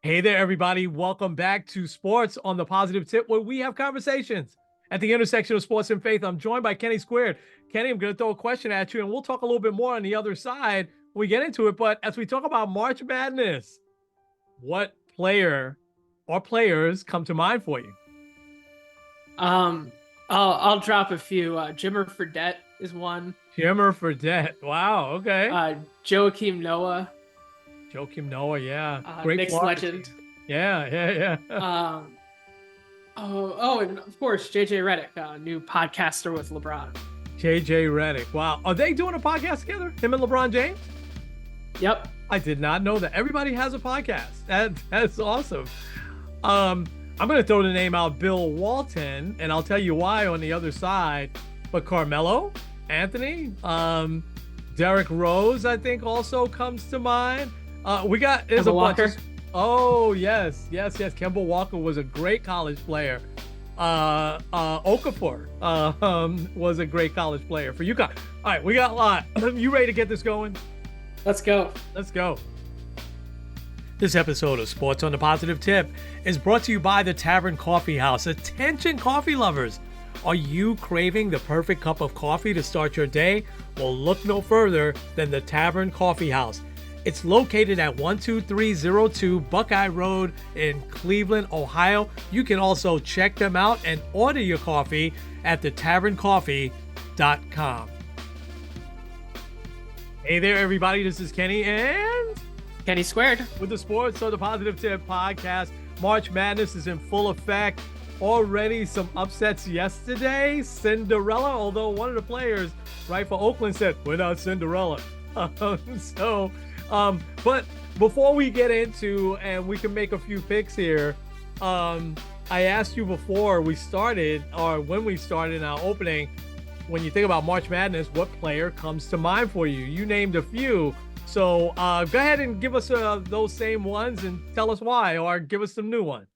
Hey there, everybody. Welcome back to Sports on the Positive Tip, where we have conversations at the intersection of sports and faith. I'm joined by Kenny Squared. Kenny, I'm going to throw a question at you, and we'll talk a little bit more on the other side when we get into it. But as we talk about March Madness, what player or players come to mind for you? Um, I'll drop a few. Jimmer Fredette is one. Jimmer Fredette. Wow. Okay. Joakim Noah, Joakim Noah. Yeah. Great Knicks Florida team. legend. Yeah. Yeah. Yeah. Um, and of course JJ Redick, new podcaster with LeBron. JJ Redick. Wow. Are they doing a podcast together? Him and LeBron James? Yep. I did not know that. Everybody has a podcast. That's awesome. I'm going to throw the name out, Bill Walton, and I'll tell you why on the other side. But Carmelo, Anthony, Derrick Rose, I think also comes to mind. We got there's Kemba a bunch. Walker. Oh yes. Kemba Walker was a great college player. Okafor was a great college player for UConn. All right, we got a lot. You ready to get this going? Let's go. Let's go. This episode of Sports on the Positive Tip is brought to you by the Tavern Coffee House. Attention coffee lovers. Are you craving the perfect cup of coffee to start your day? Well, look no further than the Tavern Coffee House. It's located at 12302 Buckeye Road in Cleveland, Ohio. You can also check them out and order your coffee at thetaverncoffee.com. Hey there, everybody. This is Kenny and Kenny Squared. with the Sports on the Positive Tip podcast. March Madness is in full effect. Already some upsets yesterday. Cinderella, although one of the players, right, for Oakland said, we're not Cinderella. But before we get into, and we can make a few picks here, I asked you before we started, or when we started in our opening, when you think about March Madness, what player comes to mind for you? You named a few. So go ahead and give us those same ones and tell us why, or give us some new ones.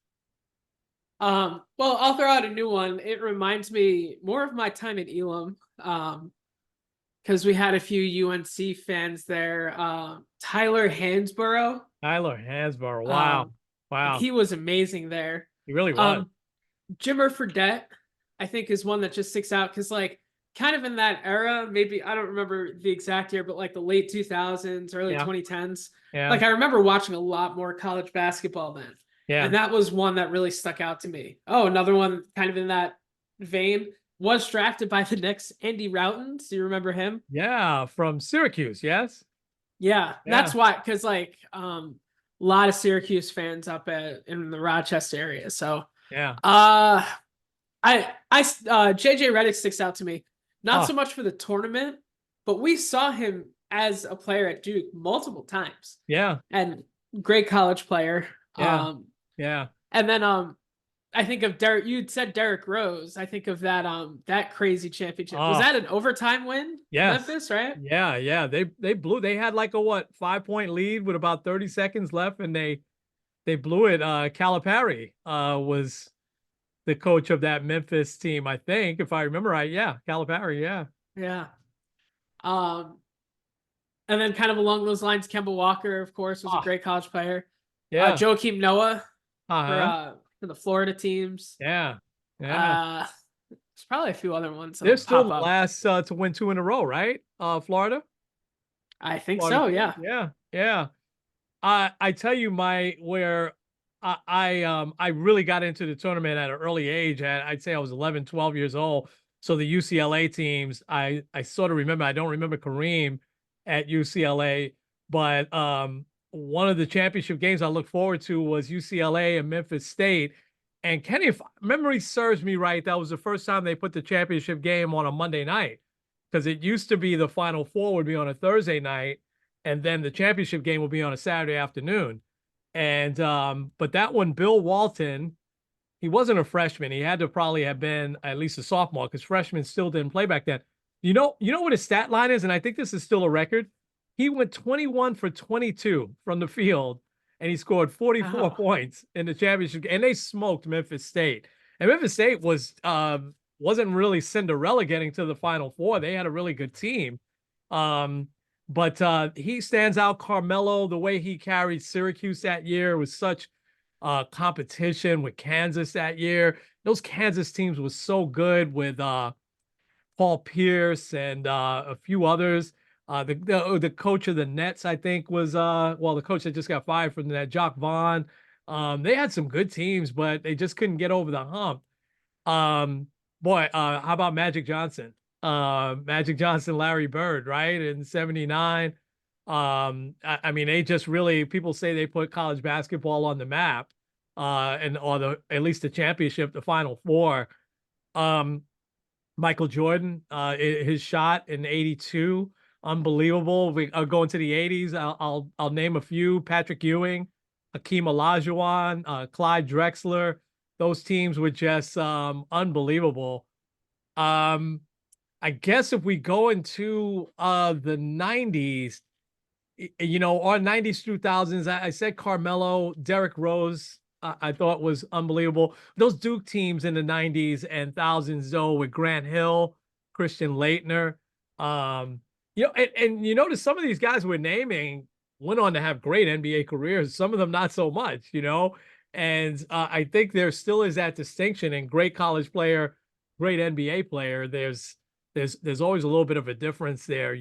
Well, I'll throw out a new one. It reminds me more of my time at Elam. Because we had a few UNC fans there. Tyler Hansborough. Tyler Hansborough. Wow. Wow. He was amazing there. He really was. Jimmer Fredette, I think, is one that just sticks out because, like, kind of in that era, maybe I don't remember the exact year, but like the late 2000s, early 2010s. Yeah. Like, I remember watching a lot more college basketball then. Yeah. And that was one that really stuck out to me. Oh, another one kind of in that vein was drafted by the Knicks, Andy Routens. Do you remember him? Yeah, from Syracuse, yes? Yeah. Yeah. That's why, because like a lot of Syracuse fans up in the Rochester area. So Yeah. JJ Redick sticks out to me. Not so much for the tournament, but we saw him as a player at Duke multiple times. Yeah. And great college player. Yeah. Yeah. And then I think of Derrick. You'd said Derrick Rose. I think of that crazy championship. Was that an overtime win? Yes. Memphis, right? Yeah. They blew. They had like a 5-point lead with about 30 seconds left, and they blew it. Calipari was the coach of that Memphis team, I think, if I remember right. Yeah, Calipari. Yeah. Yeah. And then kind of along those lines, Kemba Walker, of course, was a great college player. Yeah. Joakim Noah Uh-huh. for the Florida teams. Yeah. There's probably a few other ones. They're still the last to win 2 in a row, right? Florida. I think Florida. so. Yeah. Yeah. I tell you, where I really got into the tournament at an early age. I'd say I was 11, 12 years old. So the UCLA teams, I sort of remember. I don't remember Kareem at UCLA, but one of the championship games I looked forward to was UCLA and Memphis State. And Kenny, if memory serves me right, that was the first time they put the championship game on a Monday night, because it used to be the Final Four would be on a Thursday night, and then the championship game would be on a Saturday afternoon. And but that one, Bill Walton, he wasn't a freshman. He had to probably have been at least a sophomore, because freshmen still didn't play back then. You know what his stat line is, and I think this is still a record. He went 21 for 22 from the field, and he scored 44 points in the championship. And they smoked Memphis State. And Memphis State wasn't really Cinderella getting to the Final Four. They had a really good team. but he stands out. Carmelo, the way he carried Syracuse that year was such competition with Kansas that year. Those Kansas teams was so good with Paul Pierce and a few others. The coach of the Nets, I think, was well, the coach that just got fired from that, Jock Vaughn. They had some good teams, but they just couldn't get over the hump. Um, Boy, how about Magic Johnson? Magic Johnson, Larry Bird, right? In '79. I mean, they just really, people say they put college basketball on the map, and or the at least the championship, the Final Four. Um, Michael Jordan, his shot in '82, unbelievable. We are going to the '80s. I'll name a few: Patrick Ewing, Hakeem Olajuwon, Clyde Drexler. Those teams were just unbelievable. Um, I guess if we go into the '90s, or '90s through thousands, I said Carmelo, Derrick Rose. I thought was unbelievable. Those Duke teams in the '90s and thousands, though, with Grant Hill, Christian Laettner. Um, and you notice some of these guys we're naming went on to have great NBA careers. Some of them not so much, And I think there still is that distinction in great college player, great NBA player. There's always a little bit of a difference there.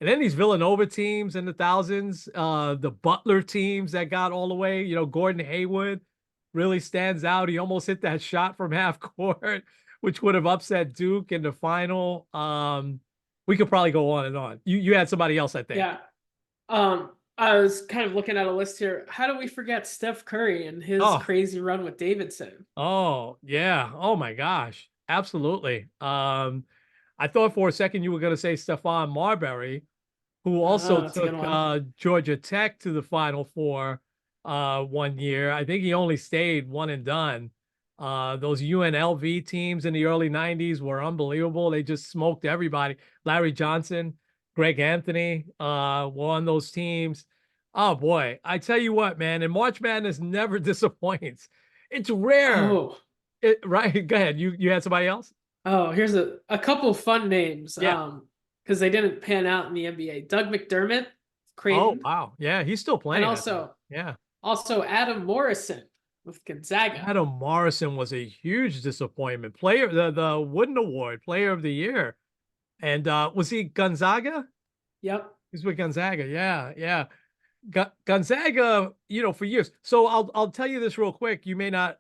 And then these Villanova teams in the thousands, the Butler teams that got all the way, Gordon Hayward really stands out. He almost hit that shot from half court, which would have upset Duke in the final. We could probably go on and on. You had somebody else, I think. Yeah. I was kind of looking at a list here. How do we forget Steph Curry and his Oh, crazy run with Davidson? oh, yeah. Oh my gosh. Absolutely. I thought for a second you were going to say Stephon Marbury, who Oh, also that's a good took one. Georgia Tech to the Final Four one year. I think he only stayed one and done. Those UNLV teams in the early '90s were unbelievable. They just smoked everybody. Larry Johnson, Greg Anthony were on those teams. Oh boy, I tell you what, man, and March Madness never disappoints. It's rare. Oh, Right? Go ahead. You had somebody else? oh, here's a couple fun names. Yeah. Because they didn't pan out in the NBA. Doug McDermott, Oh, Creighton, wow. Yeah, he's still and playing, I think. Yeah. also Adam Morrison with Gonzaga. Adam Morrison was a huge disappointment. Player, the Wooden Award, Player of the Year. And was he Gonzaga? Yep. He's with Gonzaga. Yeah, yeah. Gonzaga, for years. So I'll tell you this real quick. You may not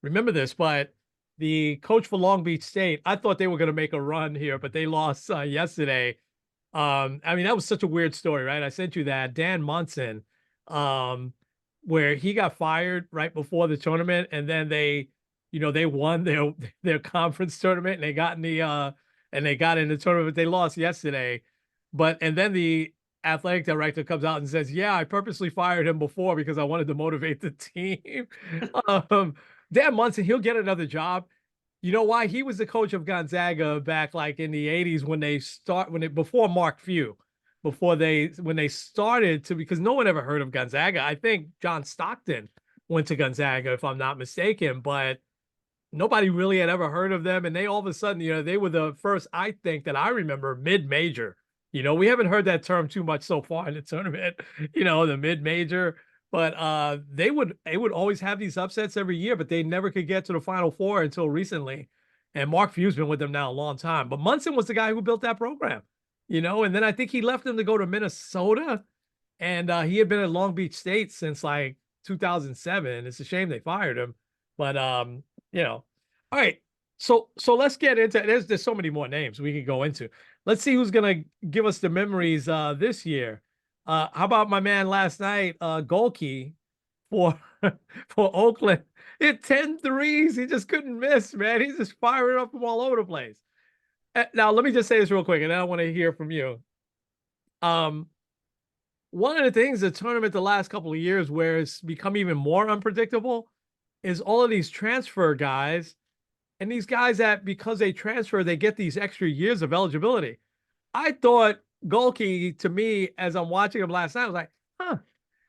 remember this, but the coach for Long Beach State, I thought they were going to make a run here, but they lost yesterday. I mean, that was such a weird story, right? I sent you that Dan Munson, um, where he got fired right before the tournament, and then they won their conference tournament, and they got in the tournament. They lost yesterday, and then the athletic director comes out and says, "Yeah, I purposely fired him before because I wanted to motivate the team." um, Dan Munson, he'll get another job. You know why? He was the coach of Gonzaga back like in the '80s before Mark Few, when they started to, because no one ever heard of Gonzaga. I think John Stockton went to Gonzaga, if I'm not mistaken, but nobody really had ever heard of them. And they all of a sudden, they were the first, I think, that I remember mid-major. We haven't heard that term too much so far in the tournament, the mid-major. But they would always have these upsets every year, but they never could get to the Final Four until recently. And Mark Few's been with them now a long time. But Munson was the guy who built that program, and then I think he left them to go to Minnesota. And he had been at Long Beach State since like 2007. It's a shame they fired him. But all right. So let's get into there's so many more names we can go into. Let's see who's gonna give us the memories this year. How about my man last night, Golke for for Oakland? Hit 10 threes. He just couldn't miss, man. He's just firing up from all over the place. Now, let me just say this real quick, and then I want to hear from you. Um, One of the things the tournament the last couple of years where it's become even more unpredictable is all of these transfer guys, and these guys that because they transfer, they get these extra years of eligibility. I thought Golke, to me, as I'm watching him last night, I was like,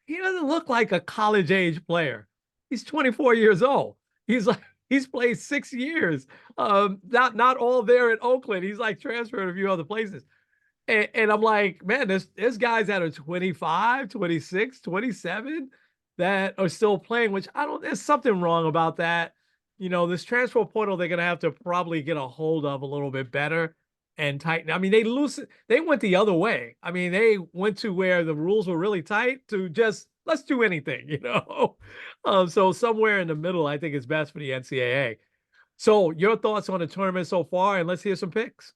he doesn't look like a college age player. He's 24 years old. He's played 6 years. Not all there in Oakland. He's like transferred a few other places. And I'm like, man, there's guys that are 25, 26, 27 that are still playing, which I don't, there's something wrong about that. This transfer portal, they're gonna have to probably get a hold of a little bit better and tighten. I mean, they went the other way. I mean, they went to where the rules were really tight to just let's do anything. So somewhere in the middle, I think is best for the NCAA. So your thoughts on the tournament so far, and let's hear some picks.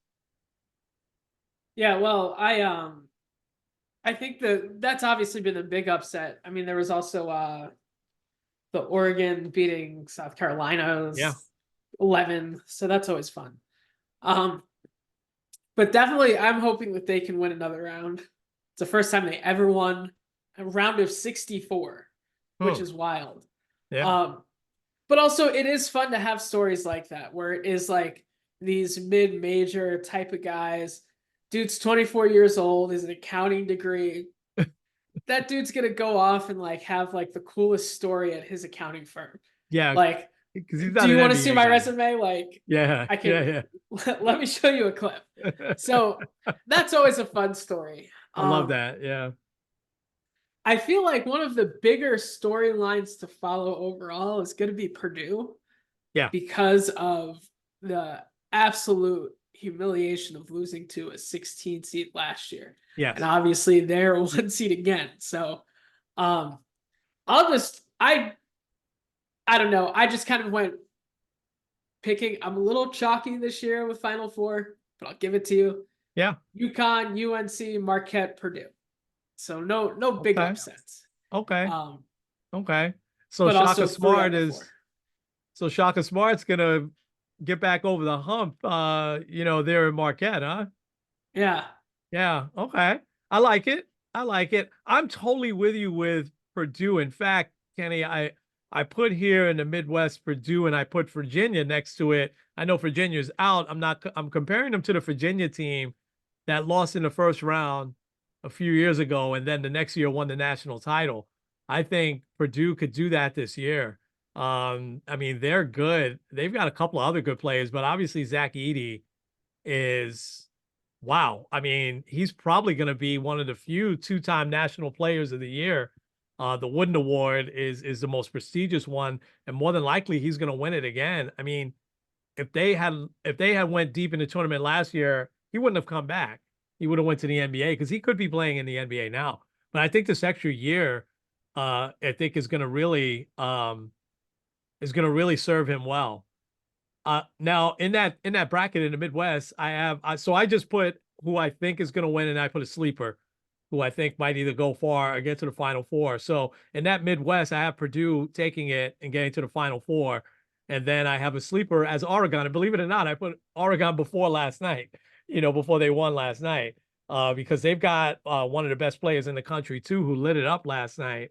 Yeah, well, I think that's obviously been a big upset. I mean, there was also the Oregon beating South Yeah. Carolina's 11, so that's always fun. Um, but definitely, I'm hoping that they can win another round. It's the first time they ever won a round of 64, which Hmm. is wild. Yeah. Um, but also, it is fun to have stories like that where it is like these mid-major type of guys. Dude's 24 years old, is an accounting degree. That dude's gonna go off and like have like the coolest story at his accounting firm. Yeah. Like, Because he's do not you an want to see NBA my guy. resume? Like, Yeah. I Yeah. can Yeah. let me show you a clip. So that's always a fun story. I love that. Yeah. I feel like one of the bigger storylines to follow overall is going to be Purdue Yeah. because of the absolute humiliation of losing to a 16 seed last year. And Yes. obviously they're one seed again. So um I'll just I don't know. I just kind of went picking. I'm a little chalky this year with Final Four, but I'll give it to you. Yeah. UConn, UNC, Marquette, Purdue. So no big Okay. upsets. Okay. Um, Okay. So but Shaka also three out Smart of the four. is so Shaka Smart's gonna get back over the hump there in Marquette, huh? Yeah. Yeah. Okay. I like it. I like it. I'm totally with you with Purdue. In fact, Kenny, I put here in the Midwest Purdue and I put Virginia next to it. I know Virginia's out. I'm comparing them to the Virginia team that lost in the first round a few years ago and then the next year won the national title. I think Purdue could do that this year. I mean, they're good. They've got a couple of other good players, but obviously Zach Edey is wow. I mean, he's probably going to be one of the few two-time National Players of the Year. The Wooden Award is the most prestigious one, and more than likely he's going to win it again. I mean, if they had went deep in the tournament last year, he wouldn't have come back. He would have went to the NBA because he could be playing in the NBA now. But I think this extra year, I think is going to really serve him well. Now in that bracket in the Midwest, so I just put who I think is going to win, and I put a sleeper who I think might either go far or get to the Final Four. So in that Midwest, I have Purdue taking it and getting to the Final Four, and then I have a sleeper as Oregon. And believe it or not, I put Oregon before last night. Before they won last night, because they've got one of the best players in the country too, who lit it up last night.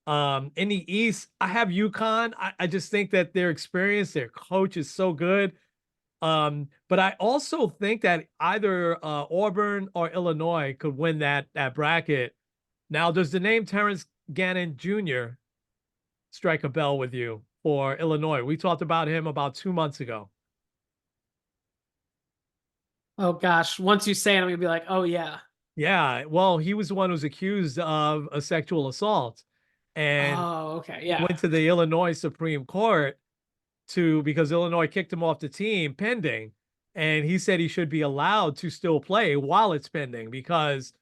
In the East, I have UConn. I just think that their experience, their coach is so good. But I also think that either Auburn or Illinois could win that bracket. Now, does the name Terrence Gannon Jr. strike a bell with you for Illinois? We talked about him about 2 months ago. Oh gosh. Once you say it, I'm gonna be like, oh yeah. Yeah, well, he was the one who was accused of a sexual assault and Oh, okay. went Yeah. to the Illinois Supreme Court because Illinois kicked him off the team pending, and he said he should be allowed to still play while it's pending because,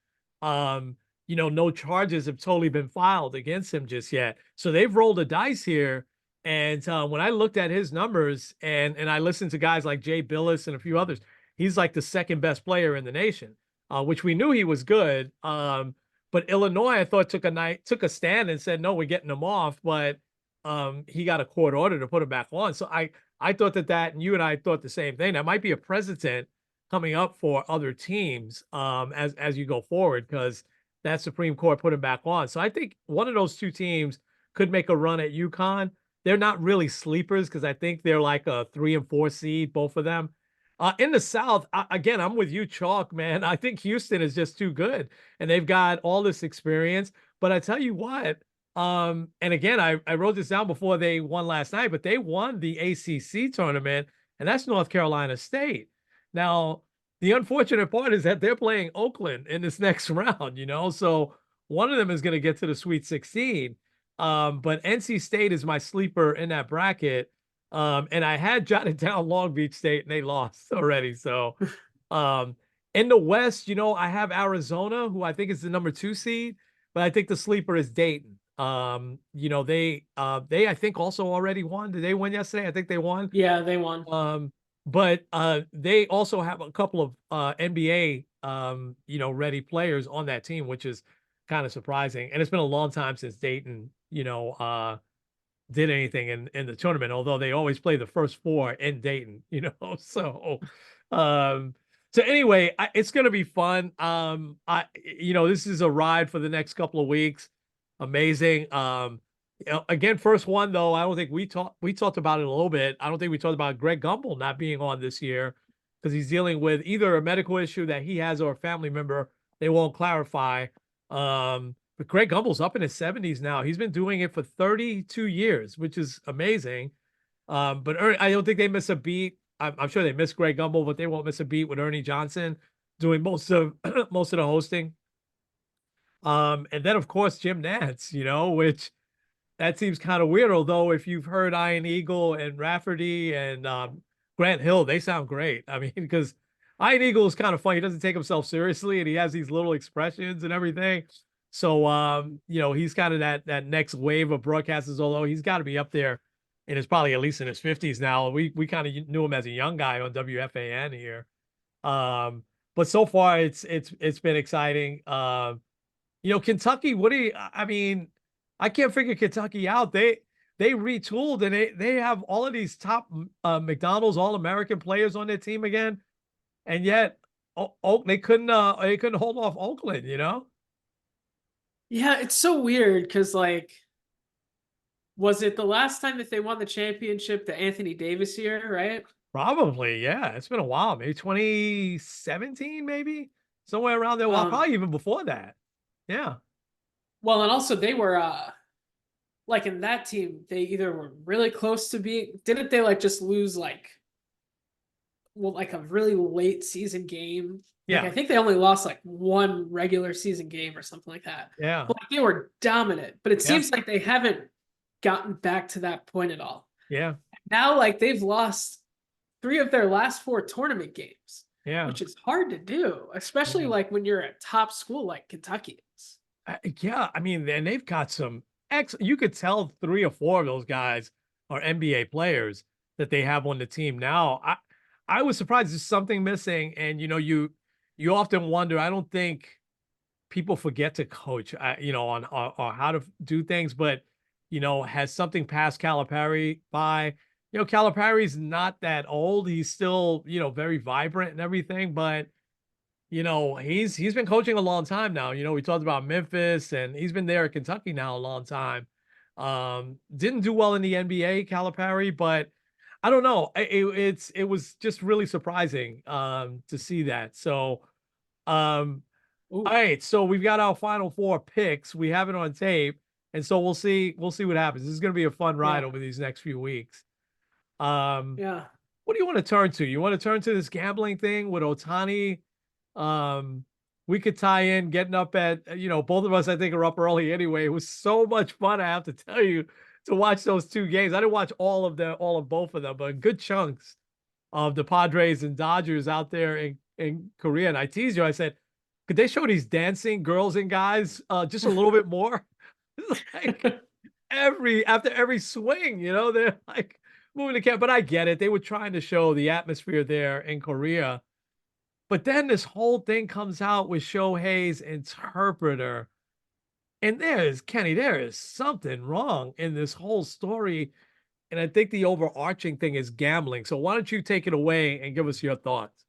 um, no charges have totally been filed against him just yet. So they've rolled the dice here, and when I looked at his numbers and I listened to guys like Jay Billis and a few others, he's like the second best player in the nation, which we knew he was good. But Illinois, I thought took a stand and said, no, we're getting him off, but he got a court order to put him back on. So I thought that, and you and I thought the same thing. That might be a precedent coming up for other teams as you go forward because that Supreme Court put him back on. So I think one of those two teams could make a run at UConn. They're not really sleepers because I think they're like a 3 and 4 seed, both of them. In the South, again, I'm with you, Chalk, man. I think Houston is just too good, and they've got all this experience. But I tell you what, and again, I wrote this down before they won last night, but they won the ACC tournament, and that's North Carolina State. Now, the unfortunate part is that they're playing Oakland in this next round, so one of them is going to get to the Sweet 16. But NC State is my sleeper in that bracket. And I had jotted down Long Beach State and they lost already. So um, in the West, I have Arizona, who I think is the number 2 seed, but I think the sleeper is Dayton. They I think also already won. Did they win yesterday? I think they won. Yeah, they won. But they also have a couple of NBA ready players on that team, which is kind of surprising. And it's been a long time since Dayton, did anything in the tournament, although they always play the first 4 in Dayton, um so anyway, it's going to be fun. This is a ride for the next couple of weeks. Amazing. Again, first one though, I don't think we talked about it a little bit. I don't think we talked about Greg Gumbel not being on this year because he's dealing with either a medical issue that he has or a family member. They won't clarify. But Greg Gumbel's up in his 70s now. He's been doing it for 32 years, which is amazing. But I don't think they miss a beat. I'm sure they miss Greg Gumbel, but they won't miss a beat with Ernie Johnson doing most of most of the hosting. And then of course Jim Nantz, which that seems kind of weird. Although if you've heard Iron Eagle and Rafferty and Grant Hill, they sound great. I mean, because Iron Eagle is kind of funny. He doesn't take himself seriously, and he has these little expressions and everything. So he's kind of that next wave of broadcasters. Although he's got to be up there, and it's probably at least in his 50s now. We kind of knew him as a young guy on WFAN here. But so far it's been exciting. Kentucky. I mean, I can't figure Kentucky out. They retooled and they have all of these top McDonald's All-American players on their team again, and yet they couldn't hold off Oakland. Yeah, it's so weird because was it the last time that they won the championship, the Anthony Davis year, right? Probably, yeah. It's been a while, maybe 2017, maybe somewhere around there. Well, probably even before that. Yeah. Well, and also they were in that team, they either were really close to didn't they just lose a really late season game? Yeah. I think they only lost one regular season game or something like that. Yeah. But they were dominant, but it seems like they haven't gotten back to that point at all. Yeah. Now they've lost 3 of their last 4 tournament games. Yeah. Which is hard to do, especially when you're a top school like Kentucky is. Yeah, I mean, and they've got some you could tell 3 or 4 of those guys are NBA players that they have on the team now. I was surprised there's something missing, and you often wonder. I don't think people forget to coach, on how to do things, but has something passed Calipari by? Calipari's not that old. He's still very vibrant and everything, but he's been coaching a long time now. We talked about Memphis, and he's been there at Kentucky now a long time. Didn't do well in the NBA, Calipari, but I don't know. It was just really surprising to see that. So, all right. So we've got our final 4 picks. We have it on tape, and so we'll see what happens. This is going to be a fun ride over these next few weeks. Yeah. What do you want to turn to? You want to turn to this gambling thing with Otani? We could tie in getting up at, both of us, I think, are up early anyway. It was so much fun, I have to tell you, to watch those 2 games. I didn't watch all of both of them, but good chunks of the Padres and Dodgers out there in Korea. And I teased you, I said, could they show these dancing girls and guys just a little bit more? After every swing, they're moving the camera. But I get it. They were trying to show the atmosphere there in Korea. But then this whole thing comes out with Shohei's interpreter. And Kenny, there is something wrong in this whole story. And I think the overarching thing is gambling. So why don't you take it away and give us your thoughts?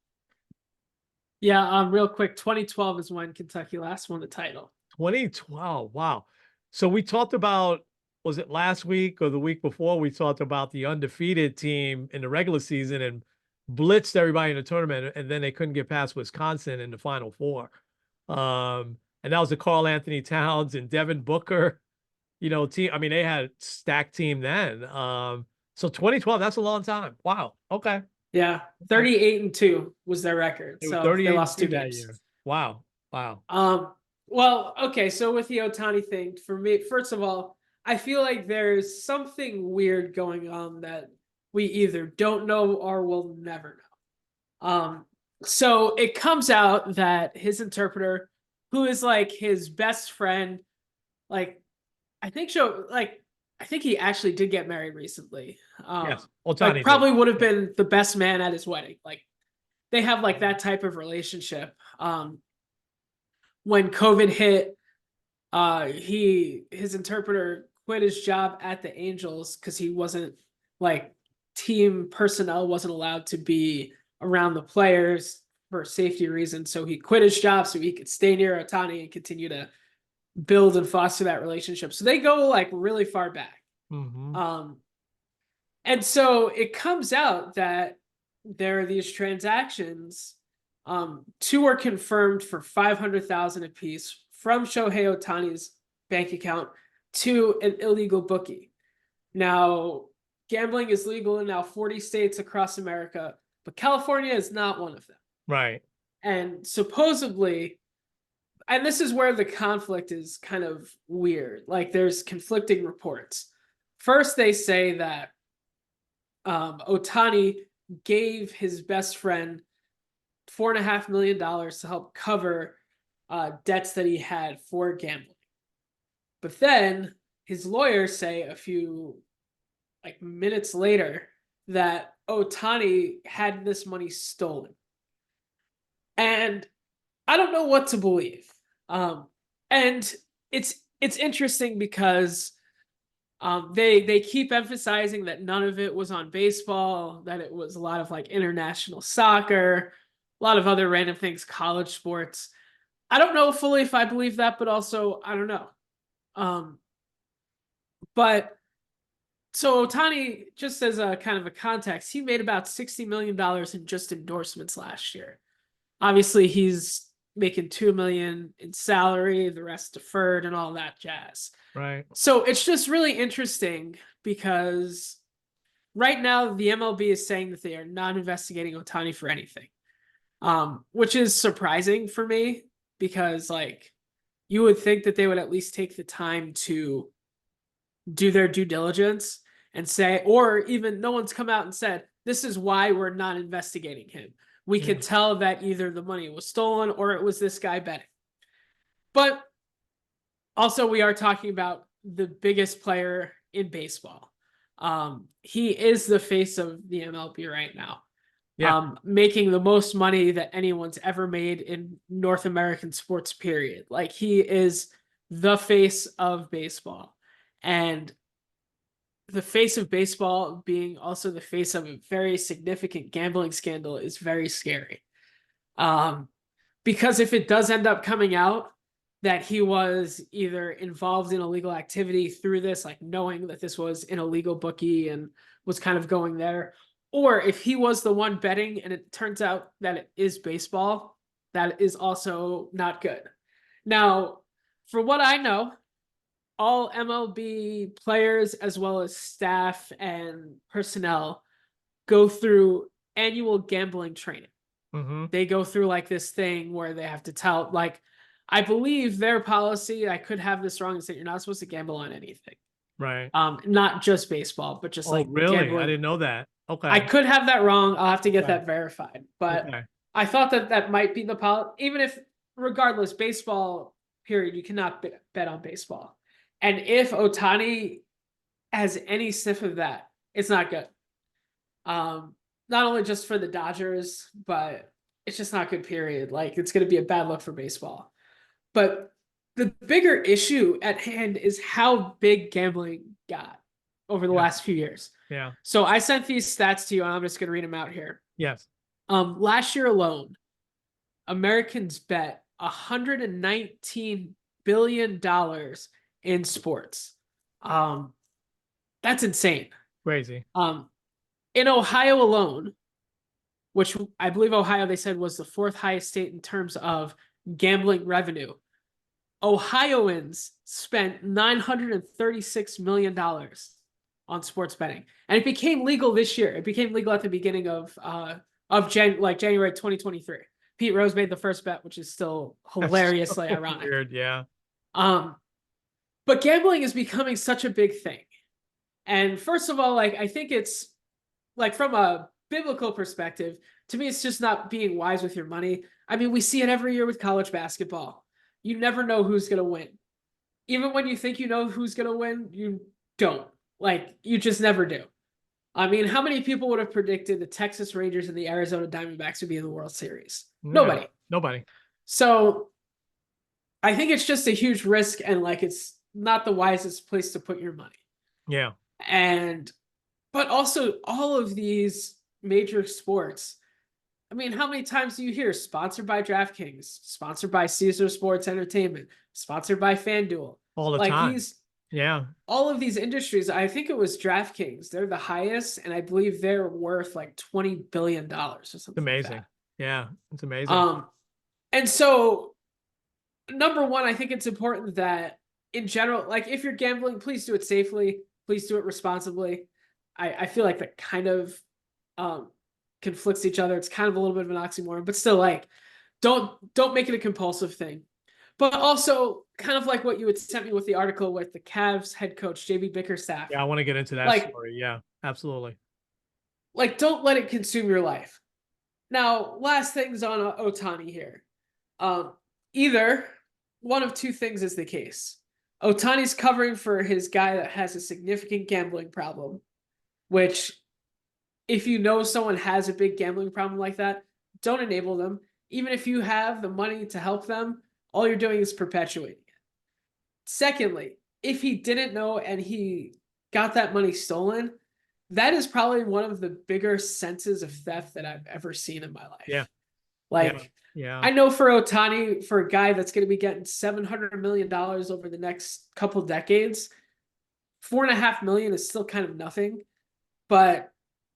Yeah, real quick, 2012 is when Kentucky last won the title. 2012, wow. So we talked about, was it last week or the week before, we talked about the undefeated team in the regular season and blitzed everybody in the tournament, and then they couldn't get past Wisconsin in the Final Four. And that was the Karl Anthony Towns and Devin Booker, team. I mean, they had a stacked team then. So 2012, that's a long time. Wow. Okay. Yeah, Okay. 38-2 was their record. They were So they 38 and lost 2 2 that games. year. Wow. Wow. Um, well, okay, so with the Otani thing, for me, first of all, I feel like there's something weird going on that we either don't know or will never know. So it comes out that his interpreter, who is like his best friend, like I think he actually did get married recently. Yes. Like Otani did. probably would have Yeah. been the best man at his wedding. Like they have like that type of relationship. When COVID hit, his interpreter quit his job at the Angels because he wasn't like team personnel wasn't allowed to be around the players for safety reasons. So he quit his job so he could stay near Otani and continue to build and foster that relationship. So they go like really far back. Mm-hmm. Um, and so it comes out that there are these transactions. Two are confirmed for 500,000 apiece from Shohei Otani's bank account to an illegal bookie. Now, gambling is legal in now 40 states across America, but California is not one of them. Right. And supposedly, and this is where the conflict is kind of weird. Like there's conflicting reports. First, they say that Otani gave his best friend $4.5 million to help cover debts that he had for gambling. But then his lawyers say a few like minutes later that Otani had this money stolen. And I don't know what to believe. And it's interesting because they keep emphasizing that none of it was on baseball, that it was a lot of like international soccer, a lot of other random things, college sports. I don't know fully if I believe that, but also I don't know. Um, but so Otani, just as a kind of a context, he made about $60 million in just endorsements last year. Obviously, he's making 2 million in salary, the rest deferred, and all that jazz. Right. So it's just really interesting because right now the MLB is saying that they are not investigating Otani for anything, which is surprising for me because like you would think that they would at least take the time to do their due diligence and say, or even no one's come out and said, this is why we're not investigating him. We Yeah. could tell that either the money was stolen or it was this guy betting. But also, we are talking about the biggest player in baseball. He is the face of the MLB right now, Yeah. making the most money that anyone's ever made in North American sports, period. Like, he is the face of baseball. And the face of baseball being also the face of a very significant gambling scandal is very scary. Um, because if it does end up coming out that he was either involved in illegal activity through this, like knowing that this was an illegal bookie and was kind of going there, or if he was the one betting and it turns out that it is baseball, that is also not good. Now, for what I know, all MLB players as well as staff and personnel go through annual gambling training. Mm-hmm. They go through like this thing where they have to tell, like, I believe their policy, I could have this wrong, is that you're not supposed to gamble on anything. Right. Not just baseball, but just Oh, like really? I gambling. didn't know that. I Okay. could have that wrong. I'll have to get Okay. that verified. But Okay. I thought that that might be the policy, even if, regardless, baseball, period, you cannot bet on baseball. And if Otani has any sniff of that, it's not good. Um, Not only just for the Dodgers, but it's just not good, period. Like it's going to be a bad look for baseball. But the bigger issue at hand is how big gambling got over the Yeah. last few years. Yeah. So I sent these stats to you, and I'm just going to read them out here. Yes. Last year alone, Americans bet $119 billion in sports. That's insane. Crazy. In Ohio alone, which I believe Ohio they said was the fourth highest state in terms of gambling revenue, Ohioans spent $936 million on sports betting, and it became legal this year. It became legal at the beginning of January 2023. Pete Rose made the first bet, which is still That's hilariously so ironic. weird. Yeah. Um, but gambling is becoming such a big thing. And first of all, like I think it's like from a biblical perspective, to me, it's just not being wise with your money. I mean, we see it every year with college basketball. You never know who's going to win. Even when you think you know who's going to win, you don't. Like, you just never do. I mean, how many people would have predicted the Texas Rangers and the Arizona Diamondbacks would be in the World Series? Yeah. Nobody. Nobody. So I think it's just a huge risk, and like it's not the wisest place to put your money. Yeah. And but also all of these major sports. I mean, how many times do you hear sponsored by DraftKings, sponsored by Caesar Sports Entertainment, sponsored by FanDuel? All the Like time. Yeah. all of these industries, I think it was DraftKings. They're the highest, and I believe they're worth like $20 billion or It's something like amazing. that. Yeah. It's amazing. And so number one, I think it's important that in general, like if you're gambling, please do it safely, please do it responsibly. I feel like that kind of conflicts each other. It's kind of a little bit of an oxymoron, but still, like, don't make it a compulsive thing. But also, kind of like what you had sent me with the article with the Cavs head coach JB Bickerstaff. Yeah, I want to get into that Like, story. Yeah, absolutely. don't let it consume your life. Now, last things on Otani here. Either one of two things is the case. Otani's covering for his guy that has a significant gambling problem, which if you know someone has a big gambling problem like that, don't enable them. Even if you have the money to help them, all you're doing is perpetuating it. Secondly, if he didn't know and he got that money stolen, that is probably one of the bigger senses of theft that I've ever seen in my life. Yeah. Like, yeah. I know for Otani, for a guy that's going to be getting $700 million over the next couple decades, $4.5 million is still kind of nothing. But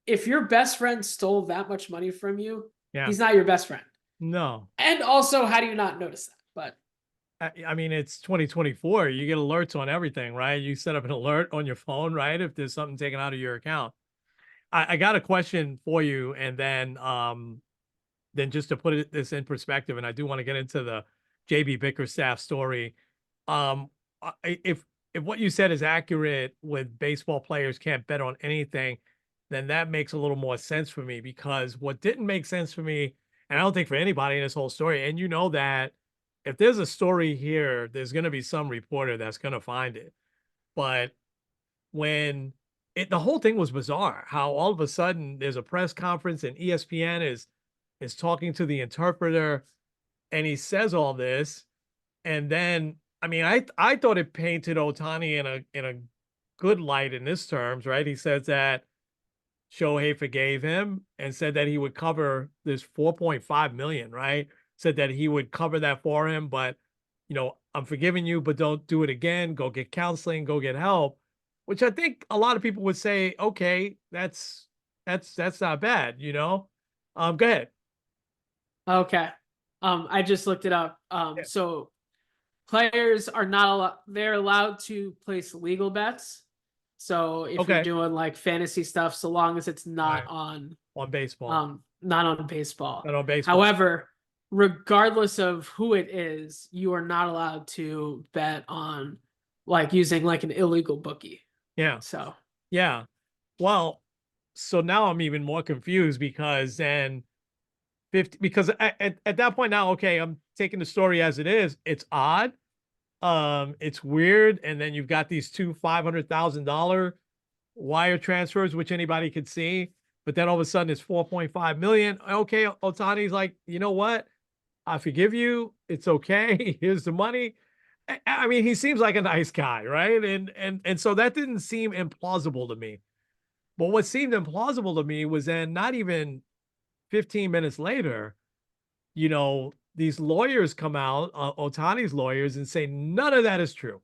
if your best friend stole that much money from you, Yeah. he's not your best friend. No. And also, how do you not notice that? But I mean, it's 2024. You get alerts on everything, right? You set up an alert on your phone, right? If there's something taken out of your account. I got a question for you, and then just to put this in perspective, and I do want to get into the JB Bickerstaff story. If what you said is accurate, with baseball players can't bet on anything, then that makes a little more sense for me, because what didn't make sense for me, and I don't think for anybody in this whole story, and you know that if there's a story here, there's going to be some reporter that's going to find it. But when the whole thing was bizarre, how all of a sudden there's a press conference and ESPN is talking to the interpreter, and he says all this, and then I mean, I thought it painted Otani in a good light in this terms, right? He says that Shohei forgave him and said that he would cover this 4.5 million, right? Said that he would cover that for him, but I'm forgiving you, but don't do it again. Go get counseling, go get help, which I think a lot of people would say, okay, that's not bad, Go ahead. okay. I just looked it up. Yeah. So players are not allowed, they're allowed to place legal bets. So if you're Okay. doing like fantasy stuff, so long as it's not on baseball. not on baseball. Not on baseball. However, regardless of who it is, you are not allowed to bet on like using like an illegal bookie. Yeah. So yeah. Well, so now I'm even more confused, because then because at that point now, okay, I'm taking the story as it is. It's odd. It's weird. And then you've got these two $500,000 wire transfers, which anybody could see. But then all of a sudden it's 4.5 million. Okay, Otani's like, you know what? I forgive you. It's okay. Here's the money. I mean, he seems like a nice guy, right? And so that didn't seem implausible to me. But what seemed implausible to me was then not even 15 minutes later, these lawyers come out, Otani's lawyers, and say none of that is true.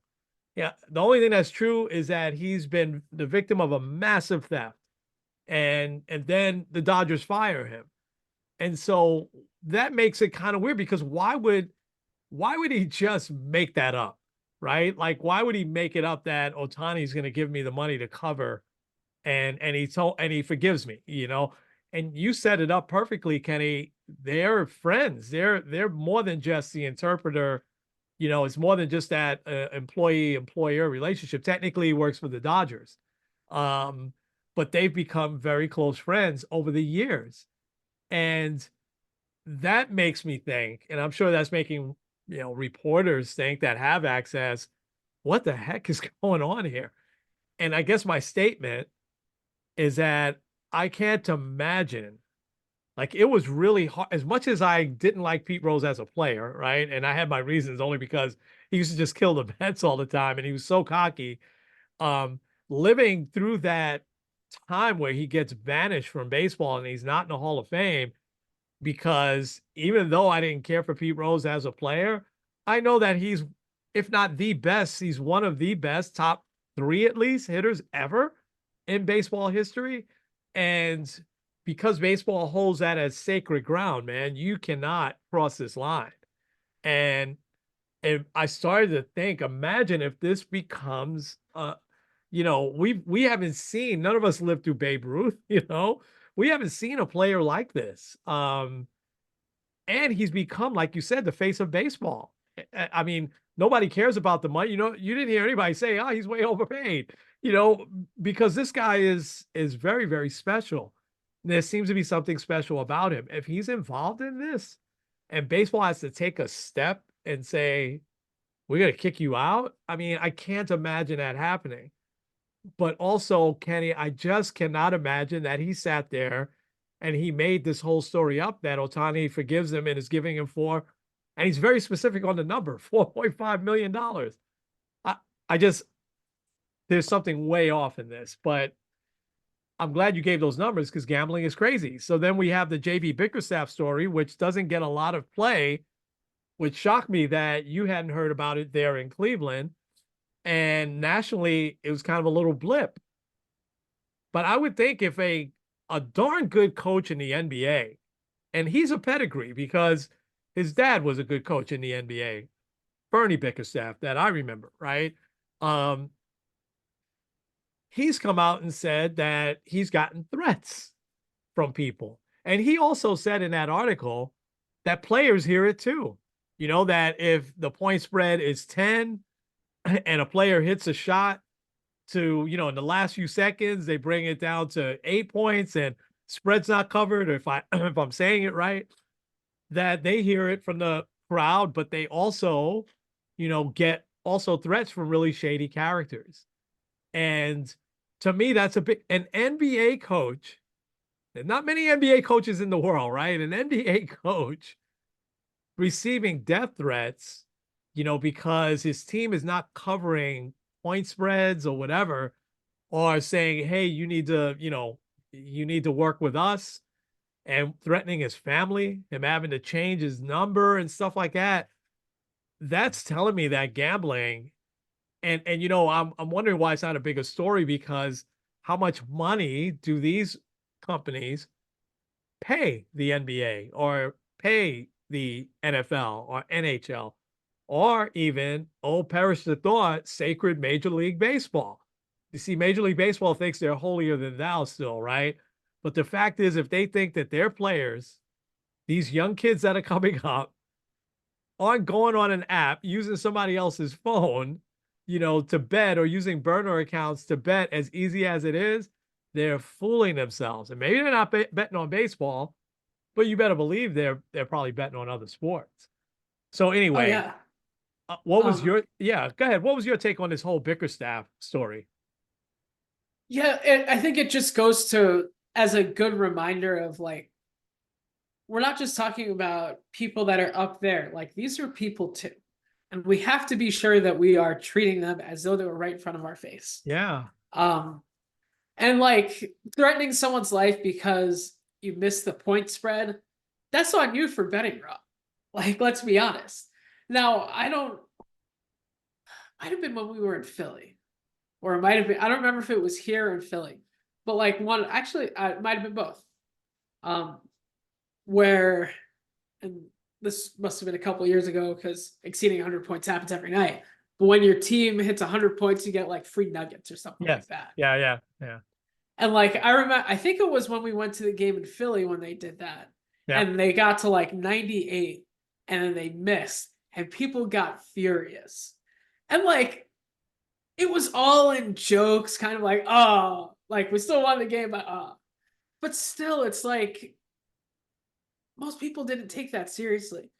Yeah, the only thing that's true is that he's been the victim of a massive theft, and then the Dodgers fire him, and so that makes it kind of weird, because why would he just make that up, right? Like, why would he make it up that Otani's going to give me the money to cover and he forgives me, and you set it up perfectly, Kenny. They're friends. They're more than just the interpreter. It's more than just that employee employer relationship. Technically, he works for the Dodgers, um, but they've become very close friends over the years, and that makes me think, and I'm sure that's making reporters think that have access. What the heck is going on here? And I guess my statement is that I can't imagine. Like, it was really hard. As much as I didn't like Pete Rose as a player, right? And I had my reasons only because he used to just kill the Mets all the time and he was so cocky. Um, Living through that time where he gets banished from baseball and he's not in the Hall of Fame, because even though I didn't care for Pete Rose as a player, I know that he's, if not the best, he's one of the best top three at least hitters ever in baseball history. And because baseball holds that as sacred ground, man, you cannot cross this line. And I started to think, imagine if this becomes we haven't seen, none of us lived through Babe Ruth, we haven't seen a player like this. And he's become, like you said, the face of baseball. I mean, nobody cares about the money. You didn't hear anybody say, "Oh, he's way overpaid," because this guy is very, very special. There seems to be something special about him. If he's involved in this, and baseball has to take a step and say, "We're going to kick you out." I mean, I can't imagine that happening. But also, Kenny, I just cannot imagine that he sat there and he made this whole story up that Otani forgives him and is giving him and he's very specific on the number, $4.5 million. I, I just, there's something way off in this, but I'm glad you gave those numbers because gambling is crazy. So then we have the JV Bickerstaff story, which doesn't get a lot of play, which shocked me that you hadn't heard about it there in Cleveland. And nationally, it was kind of a little blip. But I would think if a darn good coach in the NBA, and he's a pedigree because his dad was a good coach in the NBA, Bernie Bickerstaff, that I remember, right? Um, he's come out and said that he's gotten threats from people. And he also said in that article that players hear it too. That if the point spread is 10 and a player hits a shot to, in the last few seconds, they bring it down to 8 points and spread's not covered, or if I'm saying it right, that they hear it from the crowd, but they also, get also threats from really shady characters. And to me, that's an NBA coach. There's not many NBA coaches in the world, right? An NBA coach receiving death threats, because his team is not covering point spreads or whatever, or saying, "Hey, you need to work with us," and threatening his family, him having to change his number and stuff like that. That's telling me that gambling, and I'm wondering why it's not a bigger story, because how much money do these companies pay the NBA or pay the NFL or NHL, or even, oh, perish the thought, sacred Major League Baseball? You see, Major League Baseball thinks they're holier than thou still, right? But the fact is, if they think that their players, these young kids that are coming up, aren't going on an app using somebody else's phone, to bet, or using burner accounts to bet, as easy as it is, they're fooling themselves. And maybe they're not betting on baseball, but you better believe they're probably betting on other sports. So Oh anyway, yeah. what was Um, yeah, go ahead. What was your take on this whole Bickerstaff story? yeah, I think it just goes to as a good reminder of like we're not just talking about people that are up there. Like these are people too. And we have to be sure that we are treating them as though they were right in front of our face. Yeah. Um, and like threatening someone's life because you missed the point spread, that's on you for betting wrong. Like, let's be honest. Now, might have been when we were in Philly, or it might have been, I don't remember if it was here in Philly, but like one, actually, it might have been both. Um, where, and this must have been a couple of years ago because exceeding 100 points happens every night. But when your team hits 100 points, you get like free nuggets or something like Yes. that. Yeah. Yeah. Yeah. And like I remember, I think it was when we went to the game in Philly when they did that, Yeah. and they got to like 98, and then they missed, and people got furious, and like it was all in jokes, kind of like, oh, like we still won the game, but still, it's like most people didn't take that seriously.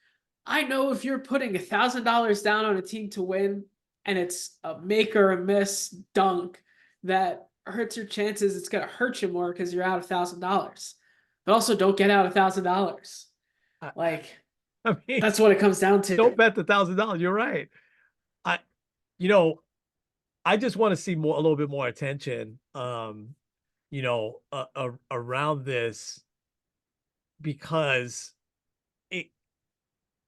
I know if you're putting $1,000 down on a team to win, and it's a make or a miss dunk that hurts your chances, it's gonna hurt you more because you're out $1,000. But also, don't get out $1,000. I, Like I mean, that's what it comes down don't to. bet the $1,000. You're right. I, you know, I just want to see more, a little bit more attention, around this because it,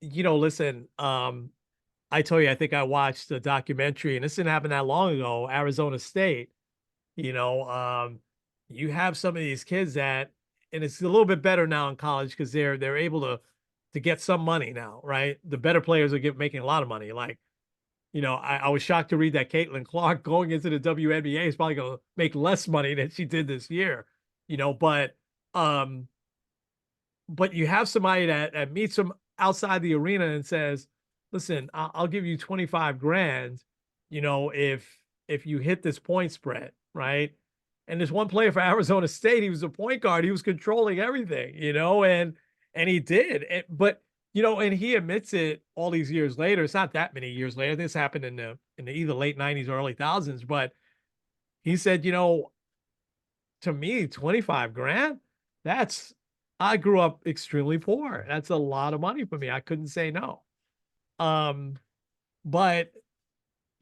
listen, I told you, I think I watched the documentary, and this didn't happen that long ago, Arizona State. You know, you have some of these kids that, and it's a little bit better now in college because they're able to get some money now, right? The better players are making a lot of money. Like, I was shocked to read that Caitlin Clark going into the WNBA is probably going to make less money than she did this year, um, but you have somebody that meets them outside the arena and says, "Listen, I'll give you 25 grand, if you hit this point spread, right?" And there's one player for Arizona State. He was a point guard. He was controlling everything, and he did. And he admits it all these years later. It's not that many years later. This happened in the either late 90s or early thousands. But he said, to me, 25 grand, that's I grew up extremely poor. That's a lot of money for me. I couldn't say no. Um, but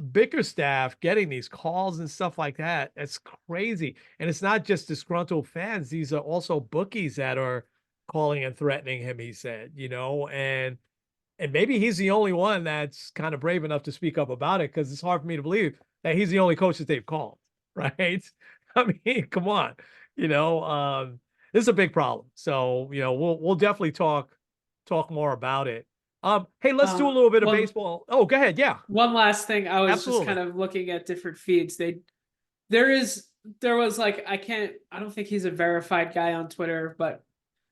Bickerstaff getting these calls and stuff like that, that's crazy. And it's not just disgruntled fans, these are also bookies that are calling and threatening him, he said, and maybe he's the only one that's kind of brave enough to speak up about it because it's hard for me to believe that he's the only coach that they've called, right? I mean, come on, this is a big problem. So, we'll definitely talk more about it. Hey, let's do a little bit of One baseball. Oh, go ahead. Yeah, one last thing, I was just kind absolutely. of looking at different feeds. There is there was like I don't think he's a verified guy on Twitter, but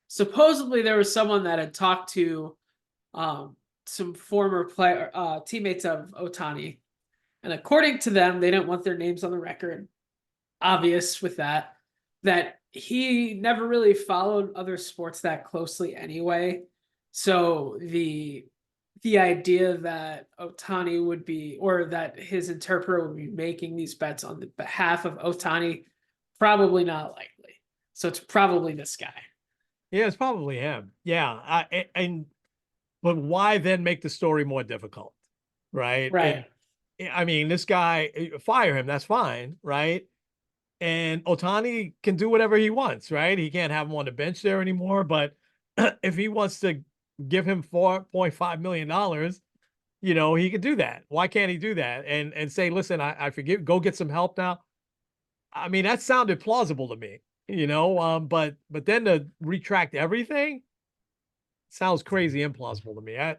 supposedly there was someone that had talked to some former player teammates of Otani, and according to them, they didn't want their names on the record. Obvious with that he never really followed other sports that closely anyway. So the idea that Otani would be, or that his interpreter would be making these bets on the behalf of Otani, probably not likely. So it's probably this guy. Yeah, it's probably him. Yeah, but why then make the story more difficult, right? And Right. I mean, this guy, fire him. That's fine, right? And Otani can do whatever he wants, right? He can't have him on the bench there anymore. But if he wants to give him $4.5 million, he could do that. Why can't he do that? And say, listen, I forgive. Go get some help now. I mean, that sounded plausible to me, but then to retract everything sounds crazy implausible to me. I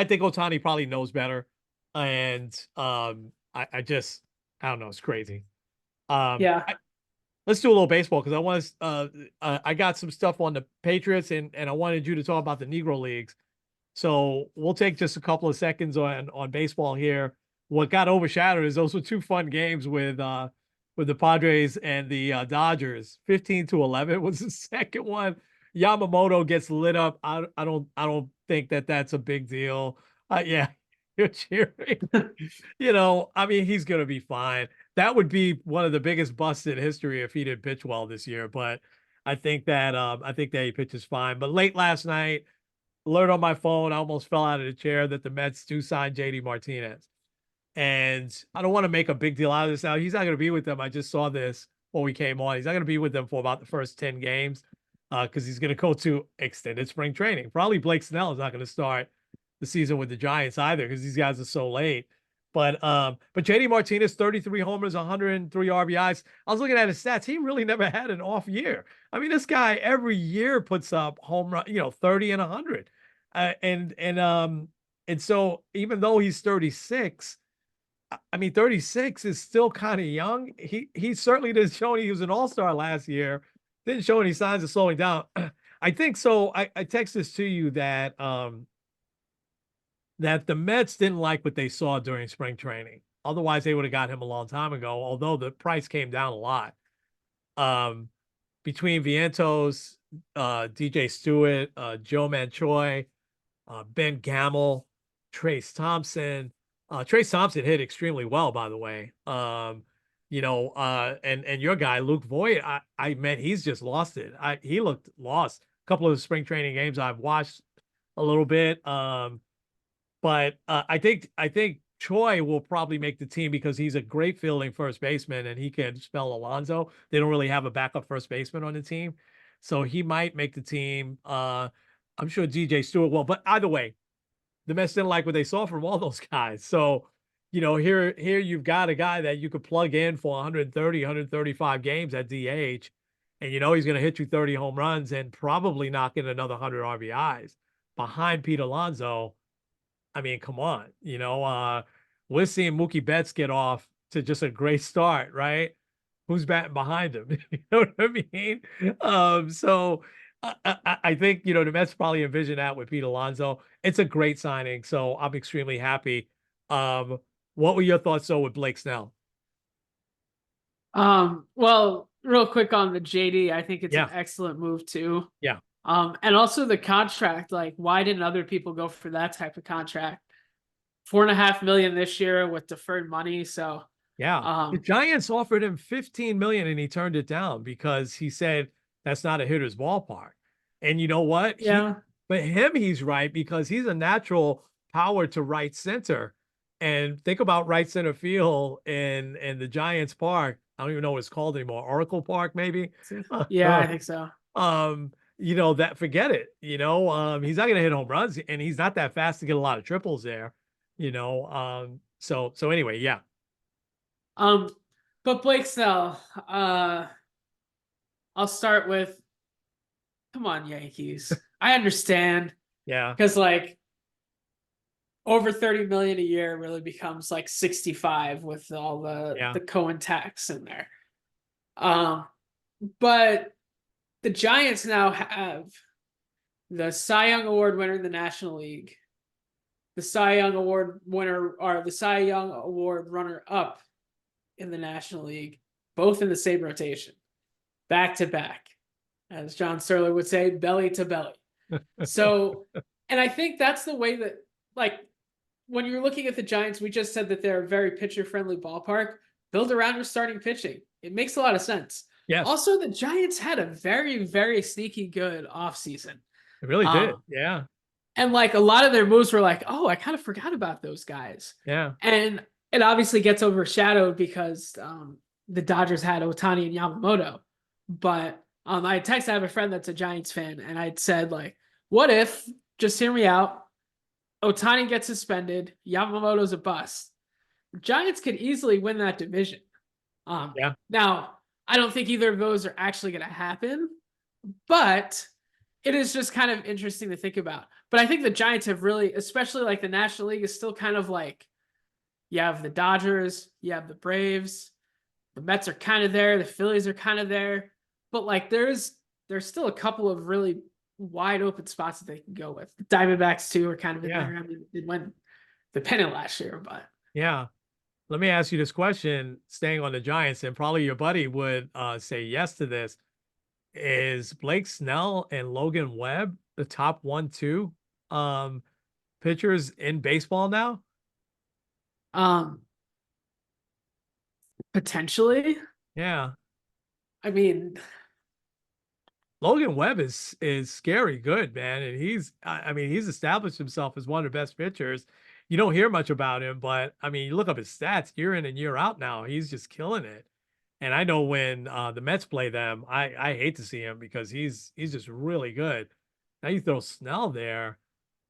think Otani probably knows better, and I don't know. It's crazy. Yeah. Let's do a little baseball because I got some stuff on the Patriots, and I wanted you to talk about the Negro Leagues. So we'll take just a couple of seconds on baseball here. What got overshadowed is those were two fun games with the Padres and the Dodgers. 15-11 was the second one. Yamamoto gets lit up. I don't think that's a big deal. Yeah, you're cheering. I mean, he's gonna be fine. That would be one of the biggest busts in history if he didn't pitch well this year. But I think that he pitches fine. But late last night, alert on my phone, I almost fell out of the chair that the Mets do sign JD Martinez. And I don't want to make a big deal out of this now. He's not going to be with them. I just saw this when we came on. He's not going to be with them for about the first 10 games because he's going to go to extended spring training. Probably Blake Snell is not going to start the season with the Giants either because these guys are so late. But JD Martinez, 33 homers, 103 RBIs. I was looking at his stats. He really never had an off year. I mean, this guy every year puts up home run, 30 and 100. And so even though he's 36, I mean, 36 is still kind of young. He certainly didn't show any. He was an all-star last year. Didn't show any signs of slowing down. I think so. I text this to you that that the Mets didn't like what they saw during spring training. Otherwise, they would have got him a long time ago, although the price came down a lot. Um, between Vientos, DJ Stewart, Joe Manchoy, Ben Gamel, Trace Thompson. Trace Thompson hit extremely well, by the way. And your guy Luke Voigt, I meant he's just lost it. He looked lost. A couple of the spring training games I've watched a little bit. But I think Choi will probably make the team because he's a great fielding first baseman and he can spell Alonso. They don't really have a backup first baseman on the team, so he might make the team. I'm sure DJ Stewart will, but either way, the Mets didn't like what they saw from all those guys. So, here you've got a guy that you could plug in for 130, 135 games at DH, and he's going to hit you 30 home runs and probably knock in another 100 RBIs behind Pete Alonso. I mean, come on, we're seeing Mookie Betts get off to just a great start, right? Who's batting behind him? You know what I mean? So I think the Mets probably envision that with Pete Alonso. It's a great signing, so I'm extremely happy. What were your thoughts though with Blake Snell? Well, real quick on the JD, I think it's an Yeah, excellent move too. yeah, And also the contract, like why didn't other people go for that type of contract? 4.5 million this year with deferred money. So, yeah. The um, Giants offered him 15 million and he turned it down because he said that's not a hitter's ballpark. And you know what? yeah, He's right because he's a natural power to right center. And think about right center field in the Giants Park. I don't even know what it's called anymore. Oracle Park, maybe. yeah, I think so. That forget it. He's not gonna hit home runs and he's not that fast to get a lot of triples there. So anyway, yeah. Um, but Blake Snell, I'll start with, come on, Yankees. I understand Yeah. because like over 30 million a year really becomes like 65 with all Yeah. the Cohen tax in there. Um, but the Giants now have the Cy Young Award winner in the National League, the Cy Young Award winner or the Cy Young Award runner up in the National League, both in the same rotation, back to back, as John Sterler would say, belly to belly. So, and I think that's the way that, like, when you're looking at the Giants, we just said that they're a very pitcher friendly ballpark. Build around your starting pitching. It makes a lot of sense. Yes. Also, the Giants had a very, very sneaky good offseason. It really did. Um, Yeah. and like a lot of their moves were like, oh, I kind of forgot about those guys. Yeah. And it obviously gets overshadowed because the Dodgers had Otani and Yamamoto. But I I have a friend that's a Giants fan, and I'd said, like, what if, just hear me out, Otani gets suspended, Yamamoto's a bust. Giants could easily win that division. Yeah. Now, I don't think either of those are actually going to happen, but it is just kind of interesting to think about. But I think the Giants have really, especially like the National League, is still kind of like, you have the Dodgers, you have the Braves, the Mets are kind of there, the Phillies are kind of there, but like there's still a couple of really wide open spots that they can go with. The Diamondbacks too are kind of in Yeah. there. I mean, they won the pennant last year, but Yeah. Let me ask you this question, staying on the Giants, and probably your buddy would say yes to this. Is Blake Snell and Logan Webb the top 1, 2 pitchers in baseball now? um potentially. Yeah. I mean, Logan Webb is scary good, man. And I mean, he's established himself as one of the best pitchers. You don't hear much about him, but I mean, you look up his stats year in and year out now. He's just killing it. And I know when the Mets play them, I hate to see him because he's just really good. Now you throw Snell there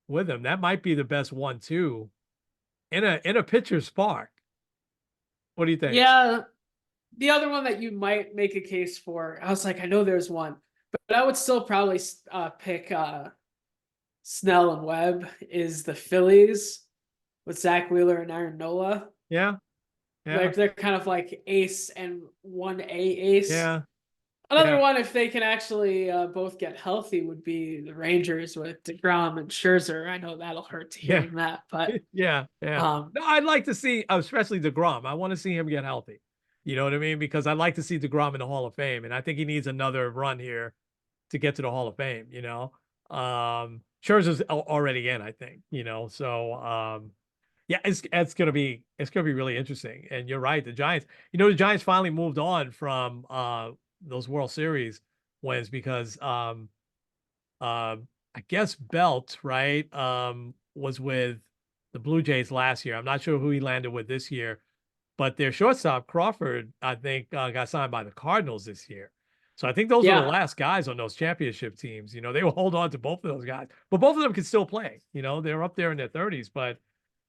with him. That might be the best 1, 2 in a pitcher's park. What do you think? yeah, the other one that you might make a case for, I was like, I know there's one, but I would still probably pick Snell and Webb is the Phillies with Zach Wheeler and Aaron Nola. Yeah. Yeah. They're kind of like ace and 1A ace. Yeah. Another Yeah. one, if they can actually both get healthy, would be the Rangers with DeGrom and Scherzer. I know that'll hurt Yeah. hearing that, but Yeah. Yeah. um, No, I'd like to see, especially DeGrom. I want to see him get healthy. You know what I mean? Because I'd like to see DeGrom in the Hall of Fame. And I think he needs another run here to get to the Hall of Fame, you know. Scherzer's already in, I think, you know. So yeah, it's gonna be really interesting. And you're right, the Giants, the Giants finally moved on from those World Series wins because I guess Belt, right, was with the Blue Jays last year. I'm not sure who he landed with this year, but their shortstop Crawford, I think, got signed by the Cardinals this year. So I think those are the yeah, last guys on those championship teams. They will hold on to both of those guys, but both of them can still play. They're up there in their 30s, but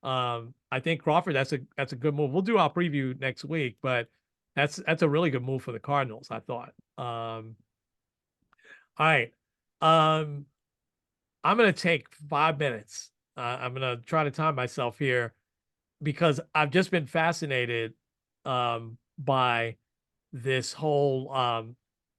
I think Crawford, that's a good move. We'll do our preview next week, but that's a really good move for the Cardinals, I thought. All right. Um, I'm gonna take 5 minutes. I'm gonna try to time myself here because I've just been fascinated by this whole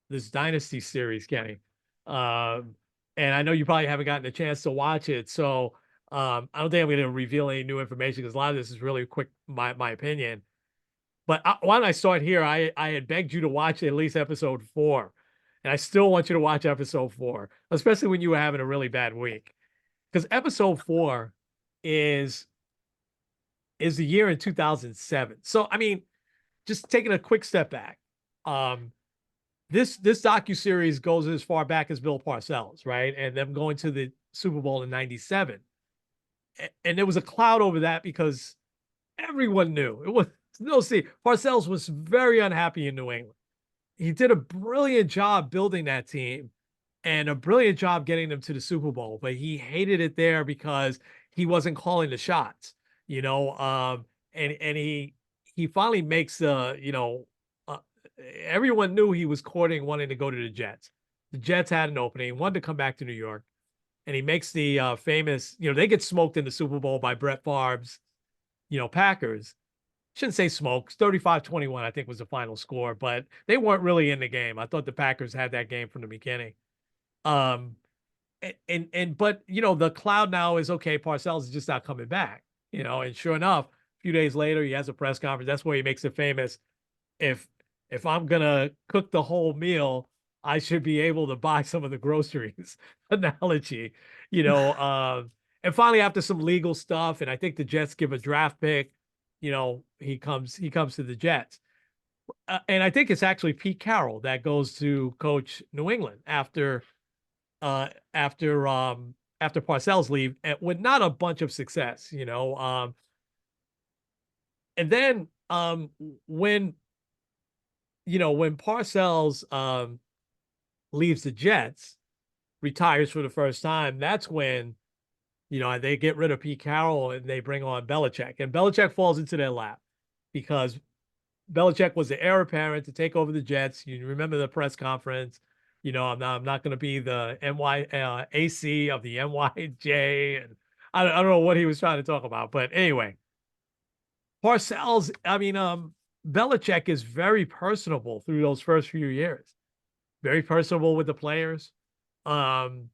this Dynasty series, Kenny. Um, and I know you probably haven't gotten a chance to watch it, so I don't think I'm going to reveal any new information because a lot of this is really quick, my opinion. But why don't I start here? I had begged you to watch at least episode 4, and I still want you to watch episode 4, especially when you were having a really bad week, because episode 4 is is the year in 2007. So I mean, just taking a quick step back, um, this docuseries goes as far back as Bill Parcells, right? And them going to the Super Bowl in '97, and there was a cloud over that because everyone knew it was no see. Parcells was very unhappy in New England. He did a brilliant job building that team and a brilliant job getting them to the Super Bowl, but he hated it there because he wasn't calling the shots, you know. And he finally makes uh, everyone knew he was courting wanting to go to the Jets. The Jets had an opening, wanted to come back to New York, and he makes the famous, they get smoked in the Super Bowl by Brett Favre's, Packers. Shouldn't say smokes. 35-21, I think, was the final score, but they weren't really in the game. I thought the Packers had that game from the beginning. Um, and but the cloud now is okay. Parcells is just not coming back, and sure enough, a few days later, he has a press conference. That's where he makes it famous. If if I'm gonna cook the whole meal, I should be able to buy some of the groceries. Analogy, and finally after some legal stuff, and I think the Jets give a draft pick. He comes to the Jets, and I think it's actually Pete Carroll that goes to coach New England uh, after after Parcells leave, and with not a bunch of success. And then when when Parcells leaves the Jets, retires for the first time, that's when they get rid of Pete Carroll and they bring on Belichick, and Belichick falls into their lap because Belichick was the heir apparent to take over the Jets. You remember the press conference. I'm not going to be the AC of the NYJ, and I don't know what he was trying to talk about, but anyway, Parcells. I mean, Belichick is very personable through those first few years. Very personable with the players. Um,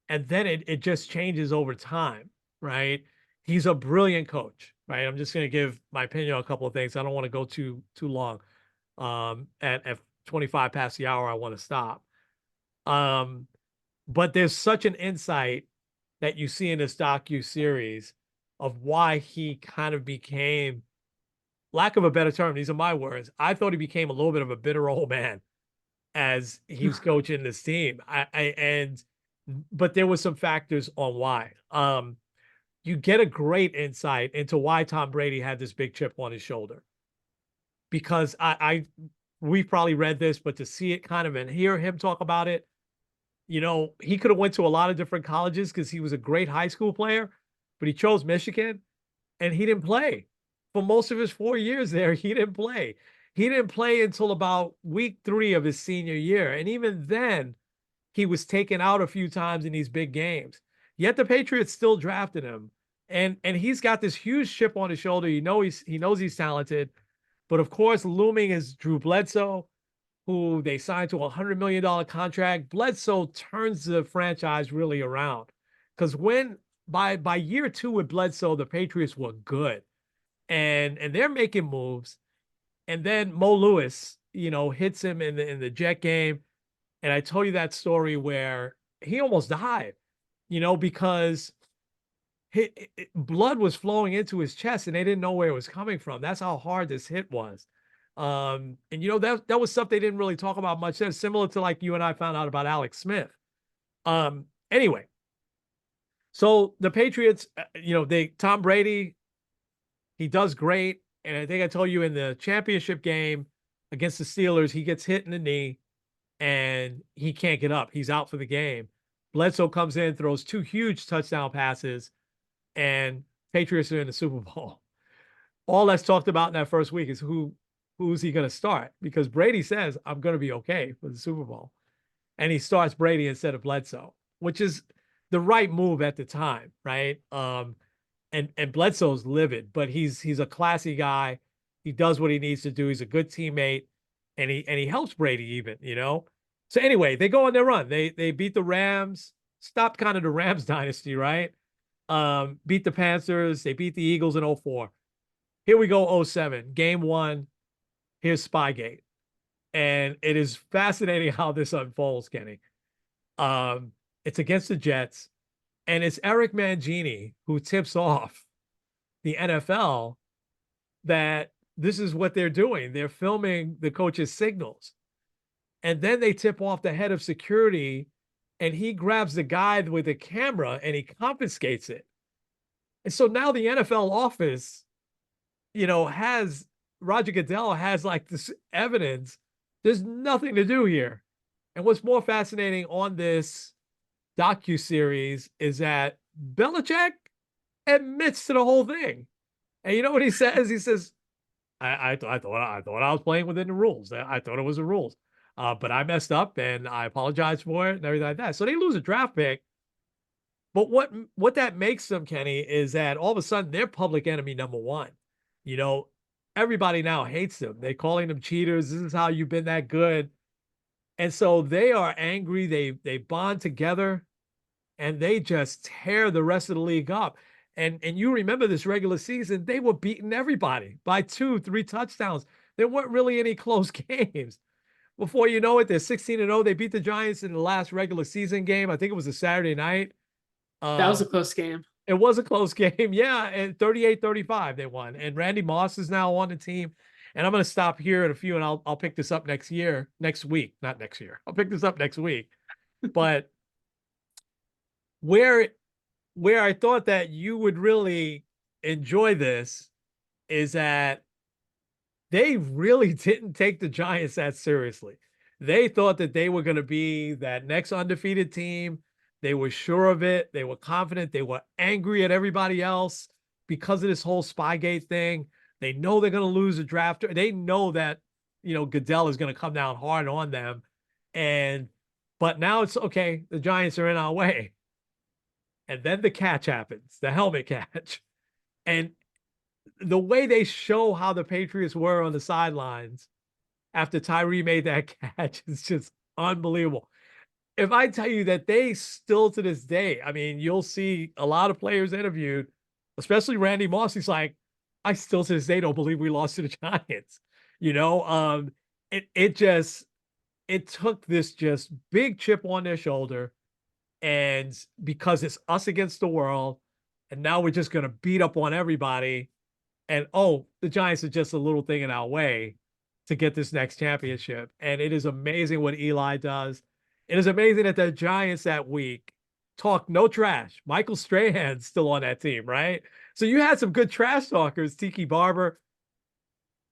and then it just changes over time, right? He's a brilliant coach, right? I'm just going to give my opinion on a couple of things. I don't want to go too long. At 25 past the hour, I want to stop. Um, but there's such an insight that you see in this docu series of why he kind of became, lack of a better term, these are my words. I thought he became a little bit of a bitter old man as he was coaching this team. But there was some factors on why. You get a great insight into why Tom Brady had this big chip on his shoulder. Because we've probably read this, but to see it kind of and hear him talk about it, he could have went to a lot of different colleges because he was a great high school player, but he chose Michigan and he didn't play. For most of his 4 years there, he didn't play. He didn't play until about week 3 of his senior year. And even then, he was taken out a few times in these big games. Yet the Patriots still drafted him. And he's got this huge chip on his shoulder. He knows he's talented. But of course, looming is Drew Bledsoe, who they signed to a $100 million contract. Bledsoe turns the franchise really around because when by year two with Bledsoe, the Patriots were good, and they're making moves. And then Mo Lewis, hits him in the Jet game, and I told you that story where he almost died, because blood was flowing into his chest and they didn't know where it was coming from. That's how hard this hit was. And that was stuff they didn't really talk about much. That's similar to like you and I found out about Alex Smith. Anyway, so the Patriots, Tom Brady, he does great. And I think I told you in the championship game against the Steelers, he gets hit in the knee and he can't get up. He's out for the game. Bledsoe comes in, throws two huge touchdown passes, and Patriots are in the Super Bowl. All that's talked about in that first week is who's he going to start? Because Brady says, I'm going to be okay for the Super Bowl. And he starts Brady instead of Bledsoe, which is the right move at the time, right? And Bledsoe's livid, but he's a classy guy. He does what he needs to do. He's a good teammate, and he helps Brady even, So anyway, they go on their run. They beat the Rams, stopped kind of the Rams dynasty, right? Beat the Panthers. They beat the Eagles in 04. Here we go, 07, game one. Here's Spygate. And it is fascinating how this unfolds, Kenny. It's against the Jets, and it's Eric Mangini who tips off the NFL that this is what they're doing. They're filming the coach's signals. And then they tip off the head of security, and he grabs the guy with the camera and he confiscates it. And so now the NFL office, has Roger Goodell has like this evidence. There's nothing to do here. And what's more fascinating on this docuseries is that Belichick admits to the whole thing. And you know what he says? He says, I thought I was playing within the rules. I thought it was the rules. But I messed up and I apologize for it and everything like that. So they lose a draft pick. But what that makes them, Kenny, is that all of a sudden they're public enemy number one. Everybody now hates them. They're calling them cheaters. This is how you've been that good. And so they are angry. They bond together and they just tear the rest of the league up. And you remember this regular season, they were beating everybody by 2-3 touchdowns. There weren't really any close games. Before you know it, they're 16-0. They beat the Giants in the last regular season game. I think it was a Saturday night. That was a close game. It was a close game. Yeah, and 38-35 they won. And Randy Moss is now on the team. And I'm going to stop here in a few, and I'll pick this up next week, not next year. I'll pick this up next week. But where I thought that you would really enjoy this is that they really didn't take the Giants that seriously. They thought that they were going to be that next undefeated team. They were sure of it. They were confident. They were angry at everybody else because of this whole Spygate thing. They know they're going to lose a draft. They know that, Goodell is going to come down hard on them. But now it's okay. The Giants are in our way. And then the catch happens, the helmet catch. And the way they show how the Patriots were on the sidelines after Tyree made that catch is just unbelievable. If I tell you that they still to this day, I mean, you'll see a lot of players interviewed, especially Randy Moss. He's like, I still to this day don't believe we lost to the Giants. It took this just big chip on their shoulder. And because it's us against the world, and now we're just going to beat up on everybody. And, the Giants are just a little thing in our way to get this next championship. And it is amazing what Eli does. It is amazing that the Giants that week talk no trash. Michael Strahan's still on that team, right? So you had some good trash talkers, Tiki Barber.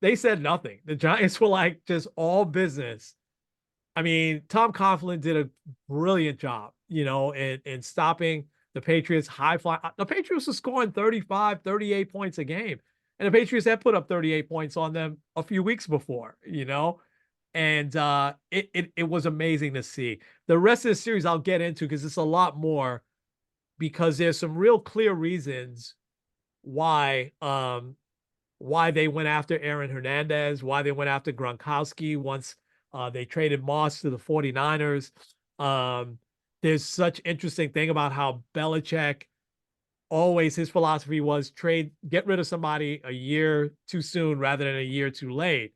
They said nothing. The Giants were like just all business. I mean, Tom Coughlin did a brilliant job, in stopping the Patriots high fly. The Patriots were scoring 35, 38 points a game. And the Patriots had put up 38 points on them a few weeks before, And it was amazing to see. The rest of the series I'll get into because it's a lot more, because there's some real clear reasons why why they went after Aaron Hernandez, why they went after Gronkowski once they traded Moss to the 49ers. Um, there's such interesting thing about how Belichick always his philosophy was get rid of somebody a year too soon rather than a year too late,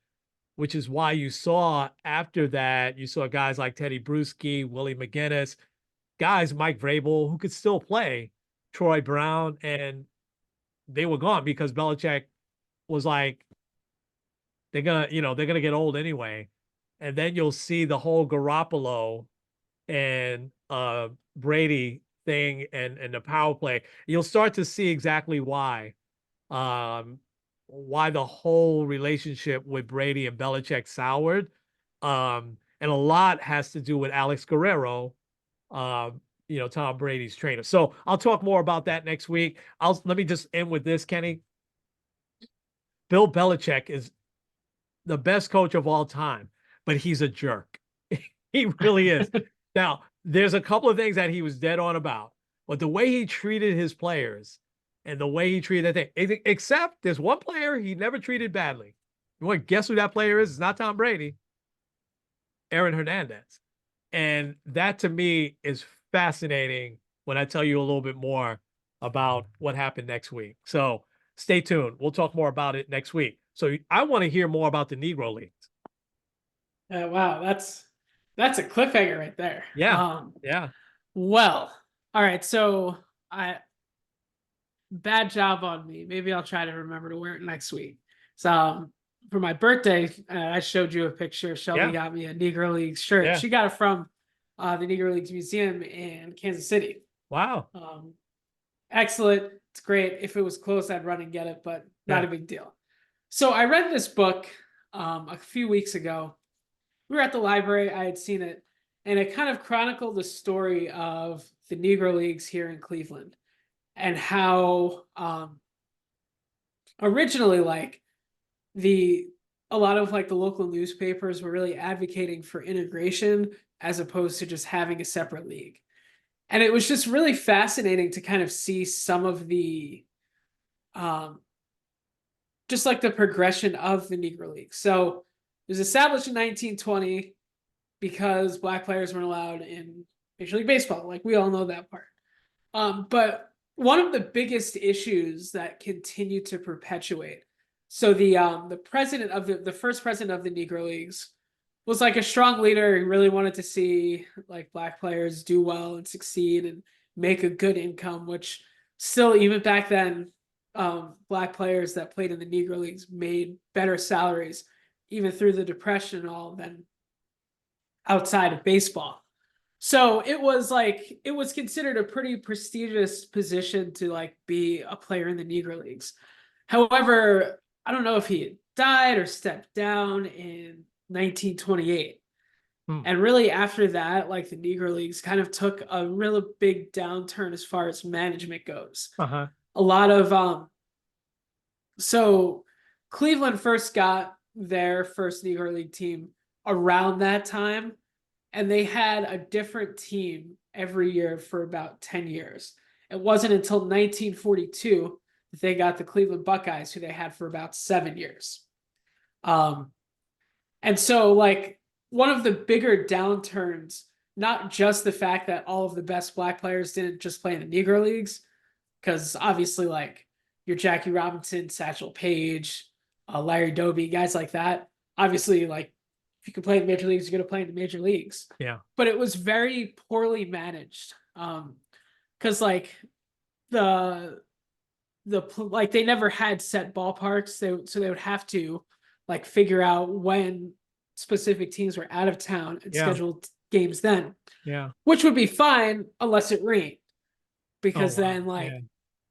which is why you saw after that, you saw guys like Teddy Bruschi, Willie McGinnis, guys, Mike Vrabel, who could still play, Troy Brown, and they were gone because Belichick was like, they're gonna get old anyway. And then you'll see the whole Garoppolo and Brady thing and the power play. You'll start to see exactly why the whole relationship with Brady and Belichick soured. And a lot has to do with Alex Guerrero, Tom Brady's trainer. So I'll talk more about that next week. Let me just end with this, Kenny. Bill Belichick is the best coach of all time, but he's a jerk. He really is. Now, there's a couple of things that he was dead on about, but the way he treated his players and the way he treated that thing, except there's one player he never treated badly. You want to guess who that player is? It's not Tom Brady. Aaron Hernandez. And that to me is fascinating when I tell you a little bit more about what happened next week. So stay tuned. We'll talk more about it next week. So I want to hear more about the Negro Leagues. Wow, that's a cliffhanger right there. Yeah. Yeah. Well, all right. So bad job on me. Maybe I'll try to remember to wear it next week. So for my birthday, I showed you a picture. Shelby got me a Negro Leagues shirt. Yeah. She got it from the Negro Leagues Museum in Kansas City. Wow. Excellent. It's great. If it was close, I'd run and get it, but not a big deal. So I read this book a few weeks ago. We were at the library. I had seen it, and it kind of chronicled the story of the Negro Leagues here in Cleveland and how originally, like, a lot of like the local newspapers were really advocating for integration as opposed to just having a separate league. And it was just really fascinating to kind of see some of the just like the progression of the Negro League. So it was established in 1920 because Black players weren't allowed in Major League Baseball. Like, we all know that part. But one of the biggest issues that continued to perpetuate. So the president of the first president of the Negro Leagues was like a strong leader. He really wanted to see like Black players do well and succeed and make a good income, which still, even back then, Black players that played in the Negro Leagues made better salaries, even through the Depression and all, than outside of baseball. So it was considered a pretty prestigious position to like be a player in the Negro Leagues. However, I don't know if he had died or stepped down in 1928. And really after that, like, the Negro Leagues kind of took a really big downturn as far as management goes. Uh-huh. A lot of so Cleveland first got their first Negro League team around that time, and they had a different team every year for about 10 years. It wasn't until 1942 that they got the Cleveland Buckeyes, who they had for about 7 years. And so, like, one of the bigger downturns, not just the fact that all of the best Black players didn't just play in the Negro Leagues, because obviously, like, your Jackie Robinson, Satchel Paige, Larry Doby, guys like that. Obviously, like, if you can play in the Major Leagues, you're going to play in the Major Leagues. Yeah. But it was very poorly managed. Because, like, they never had set ballparks. So they would have to, like, figure out when specific teams were out of town and schedule games then. Yeah. Which would be fine unless it rained. Because then, like,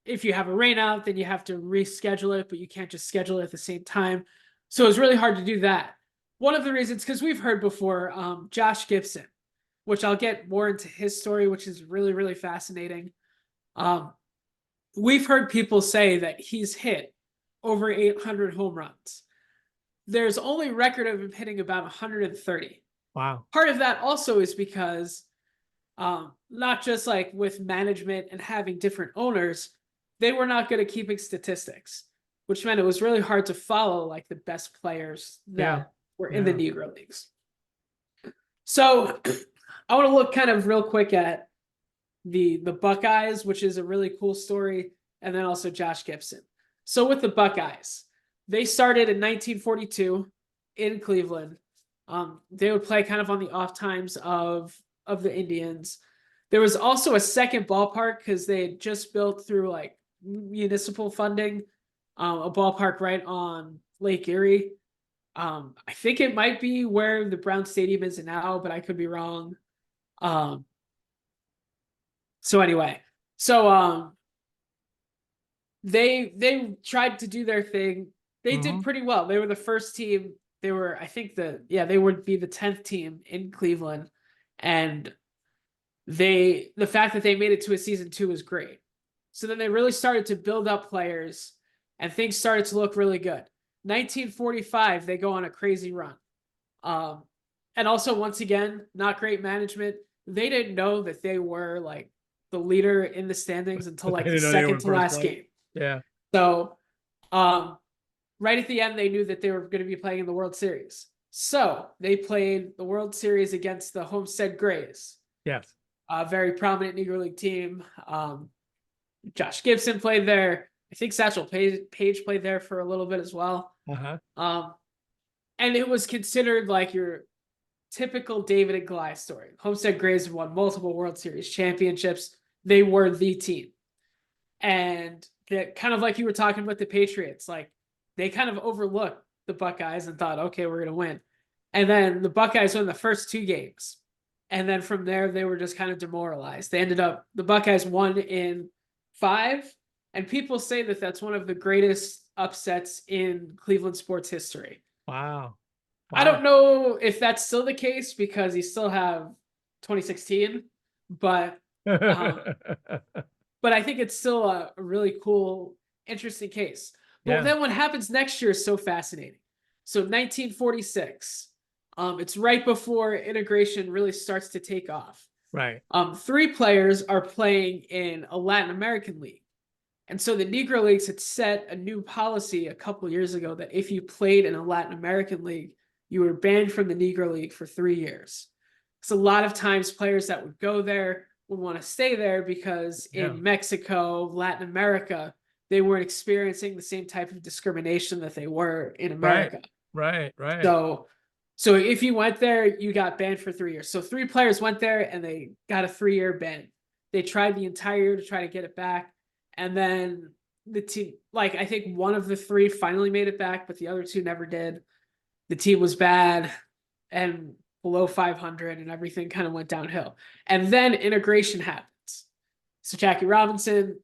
if you have a rain out, then you have to reschedule it, but you can't just schedule it at the same time. So it was really hard to do that. One of the reasons, because we've heard before, Josh Gibson, which I'll get more into his story, which is really, really fascinating. We've heard people say that he's hit over 800 home runs. There's only record of him hitting about 130. Wow. Part of that also is because not just like with management and having different owners, they were not good at keeping statistics. which meant it was really hard to follow like the best players Yeah. that were in the Yeah. Negro Leagues. So I want to look kind of real quick at the Buckeyes, which is a really cool story, and then also Josh Gibson. So with the Buckeyes, they started in 1942 in Cleveland. They would play kind of on the off times of the Indians. There was also a second ballpark because they had just built through like municipal funding a ballpark right on Lake Erie. I think it might be where the Brown Stadium is now, but I could be wrong. Um, so anyway, so they tried to do their thing. They did pretty well. They were the first team. They were, I think they would be the 10th team in Cleveland. And the fact that they made it to a season 2 was great. So then they really started to build up players and things started to look really good. 1945, they go on a crazy run. And also, once again, not great management. They didn't know that they were like the leader in the standings until like I the didn't know they were second in to first last place. game. Yeah. So, right at the end, they knew that they were going to be playing in the World Series. So they played the World Series against the Homestead Grays. Yes. A very prominent Negro League team. Josh Gibson played there. I think Satchel Paige played there for a little bit as well. And it was considered like your typical David and Goliath story. Homestead Grays have won multiple World Series championships. They were the team. And kind of like you were talking about the Patriots, like they kind of overlooked the Buckeyes and thought, okay, we're going to win. And then the Buckeyes won the first 2 games. And then from there, they were just kind of demoralized. The Buckeyes won in 5. And people say that that's one of the greatest upsets in Cleveland sports history. Wow. I don't know if that's still the case because you still have 2016, but I think it's still a really cool, interesting case. But then what happens next year is so fascinating. So 1946, it's right before integration really starts to take off. Right. 3 players are playing in a Latin American league. And so the Negro Leagues had set a new policy a couple years ago that if you played in a Latin American league, you were banned from the Negro League for 3 years. So a lot of times players that would go there would want to stay there because in Mexico, Latin America, they weren't experiencing the same type of discrimination that they were in America. Right. So if you went there, you got banned for 3 years. So 3 players went there and they got a 3-year ban. They tried the entire year to try to get it back. And then the team, like I think one of the 3 finally made it back, but the other 2 never did. The team was bad and below 500 and everything kind of went downhill. And then integration happens. So Jackie Robinson,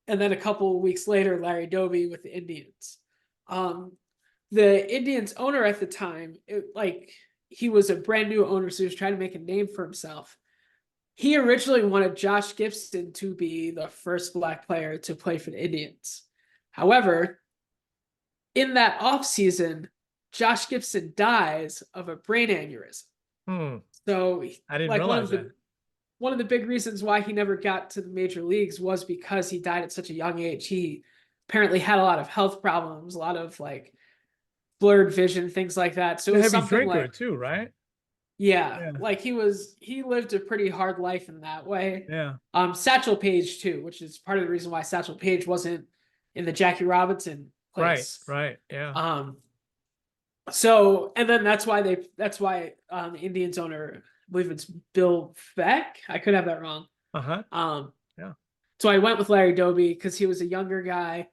and then a couple of weeks later, Larry Doby with the Indians. The Indians owner at the time, he was a brand new owner, so he was trying to make a name for himself. He originally wanted Josh Gibson to be the first Black player to play for the Indians. However, in that offseason, Josh Gibson dies of a brain aneurysm. So I didn't realize that. One of the big reasons why he never got to the major leagues was because he died at such a young age. He apparently had a lot of health problems, a lot of like blurred vision, things like that. So it was heavy something drinker like, too, right? like he lived a pretty hard life in that way. Yeah. Satchel Paige too, which is part of the reason why Satchel Paige wasn't in the Jackie Robinson place. Right. Yeah. So, and then that's why the Indians owner, I believe it's Bill Beck. I could have that wrong. Yeah. So I went with Larry Doby because he was a younger guy,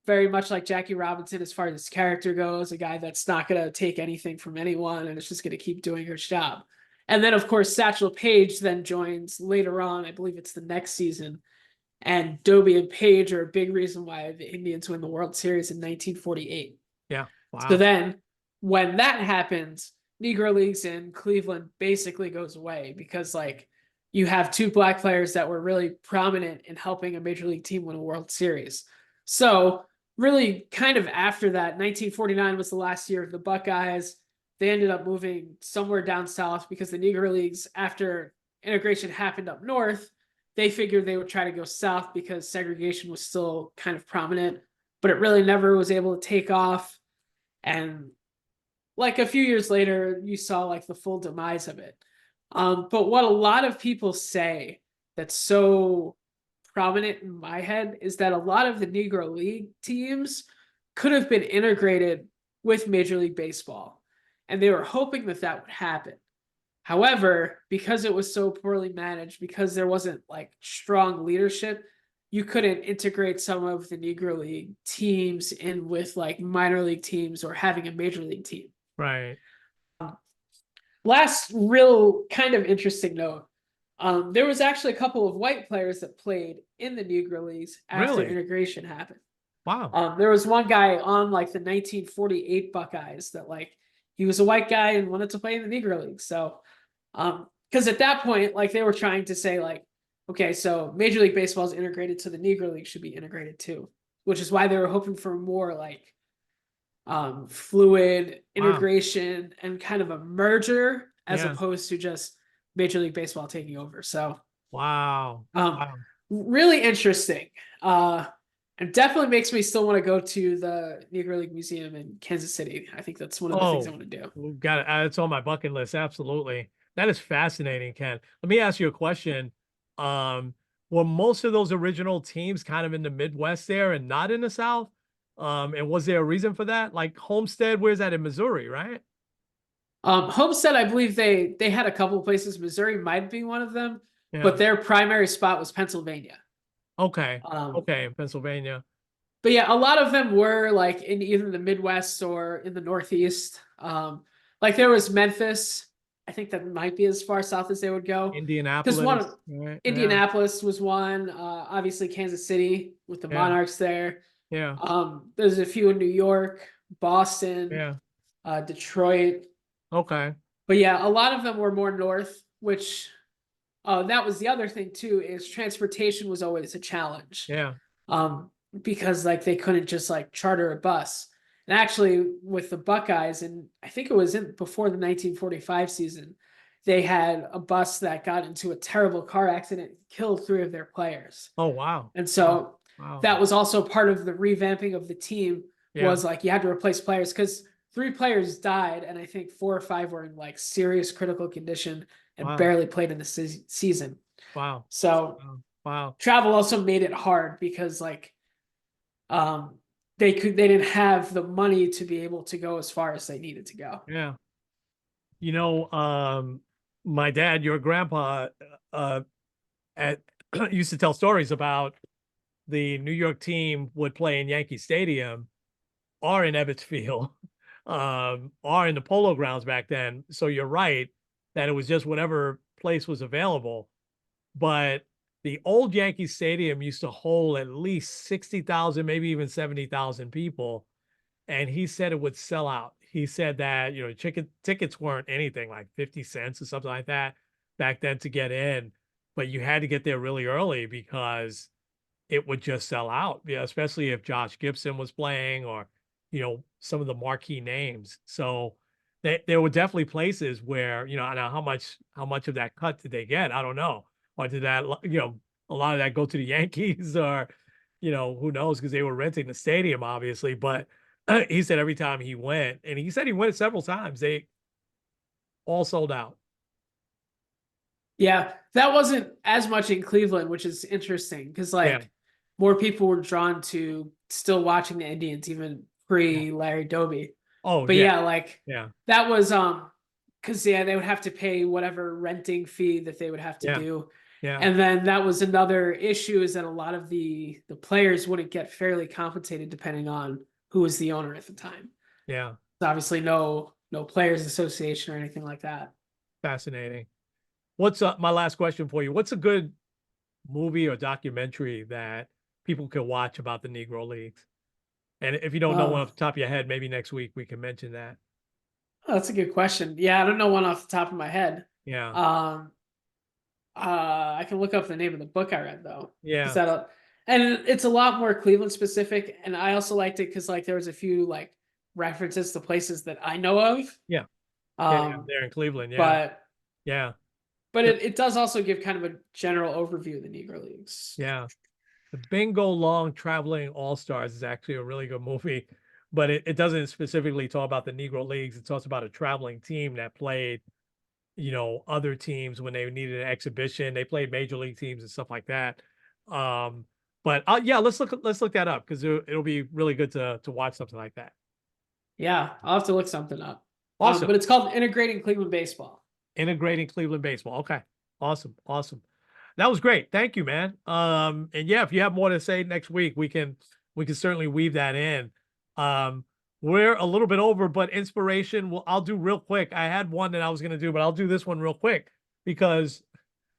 very much like Jackie Robinson as far as his character goes, a guy that's not going to take anything from anyone and it's just going to keep doing her job. And then, of course, Satchel Paige then joins later on. I believe it's the next season. And Doby and Paige are a big reason why the Indians win the World Series in 1948. Yeah. Wow. So then when that happens, Negro Leagues in Cleveland basically goes away because like you have 2 Black players that were really prominent in helping a major league team win a World Series. So really kind of after that, 1949 was the last year of the Buckeyes. They ended up moving somewhere down south because the Negro Leagues, after integration happened up north, they figured they would try to go south because segregation was still kind of prominent. but it really never was able to take off. And like a few years later, you saw like the full demise of it. But what a lot of people say that's so prominent in my head is that a lot of the Negro League teams could have been integrated with Major League Baseball, and they were hoping that that would happen. However, because it was so poorly managed, because there wasn't like strong leadership, you couldn't integrate some of the Negro League teams in with like minor league teams or having a major league team. Right. Last real kind of interesting note. There was actually a couple of white players that played in the Negro Leagues after Really? integration happened. Wow. There was one guy on like the 1948 Buckeyes that like he was a white guy and wanted to play in the Negro League. So, because at that point, like they were trying to say like, okay, so Major League Baseball is integrated, so the Negro League should be integrated too, which is why they were hoping for more like fluid Wow. integration and kind of a merger as Yeah. opposed to just Major League Baseball taking over. So Wow. um, Wow. really interesting. And definitely makes me still want to go to the Negro League Museum in Kansas City. I think that's one of the things I Oh, want to do. we've got it. It's on my bucket list. Absolutely. That is fascinating, Ken. Let me ask you a question. Um, were most of those original teams kind of in the Midwest there and not in the South? And was there a reason for that? Like Homestead, where's that in Missouri, right? Homestead, I believe they had a couple of places. Missouri might be one of them, Yeah. but their primary spot was Pennsylvania. Okay. Um, Okay. Pennsylvania. but yeah, a lot of them were like in either the Midwest or in the Northeast. Like there was Memphis. I think that might be as far south as they would go. Because one Indianapolis. of Right. Yeah. Indianapolis was one. Obviously Kansas City with the Yeah. Monarchs there. Yeah. There's a few in New York, Boston, Yeah. Detroit. Okay. But yeah, a lot of them were more north, which that was the other thing too, is transportation was always a challenge. Yeah. Because like they couldn't just like charter a bus. And actually with the Buckeyes, and I think it was in before the 1945 season, they had a bus that got into a terrible car accident, killed three of their players. Oh, wow. And Wow. so Wow. that was also part of the revamping of the team Yeah. was like you had to replace players because three players died, and I think four or five were in like serious critical condition and Wow. barely played in the season. Wow. So Wow. Wow. travel also made it hard because like um they didn't have the money to be able to go as far as they needed to go. Yeah. You know, my dad, your grandpa, uh, at used to tell stories about the New York team would play in Yankee Stadium or in Ebbets Field, or in the Polo Grounds back then. So you're right that it was just whatever place was available. But the old Yankee Stadium used to hold at least 60,000, maybe even 70,000 people. And he said it would sell out. He said that, tickets weren't anything like 50 cents or something like that back then to get in, but you had to get there really early because it would just sell out. Yeah, especially if Josh Gibson was playing or, some of the marquee names. So there were definitely places where, now how much of that cut did they get? I don't know. Or did that, a lot of that go to the Yankees or, who knows? Because they were renting the stadium, obviously. But he said every time he went, and he said he went several times, they all sold out. Yeah, that wasn't as much in Cleveland, which is interesting because Yeah. like more people were drawn to still watching the Indians even Yeah. pre Larry Doby. Oh, But yeah. yeah, like Yeah. that was because yeah, they would have to pay whatever renting fee that they would have to Yeah. do. Yeah. And then that was another issue is that a lot of the players wouldn't get fairly compensated depending on who was the owner at the time. Yeah. Obviously no players association or anything like that. Fascinating. What's my last question for you? What's a good movie or documentary that people can watch about the Negro Leagues? And if you don't know one Oh, off the top of your head, maybe next week we can mention that. that's a good question. Yeah, I don't know one off the top of my head. Yeah. Um I can look up the name of the book I read though. Is Yeah. that and it's a lot more Cleveland specific. And I also liked it because like there was a few like references to places that I know of. Yeah. Yeah. Yeah. Um, There in Cleveland. Yeah. but Yeah. but Yep. it does also give kind of a general overview of the Negro Leagues. Yeah. The Bingo Long Traveling All-Stars is actually a really good movie, but it doesn't specifically talk about the Negro Leagues. It talks about a traveling team that played, other teams when they needed an exhibition. They played major league teams and stuff like that. Um, but yeah, let's look that up because it'll be really good to watch something like that. Yeah, I'll have to look something up. Awesome. But it's called Integrating Cleveland Baseball. Integrating Cleveland baseball. Okay. Awesome. Awesome. That was great. Thank you, man. And yeah, if you have more to say next week, we can certainly weave that in. Um, we're a little bit over, but inspiration, well, I'll do real quick. I had one that I was gonna do, but I'll do this one real quick because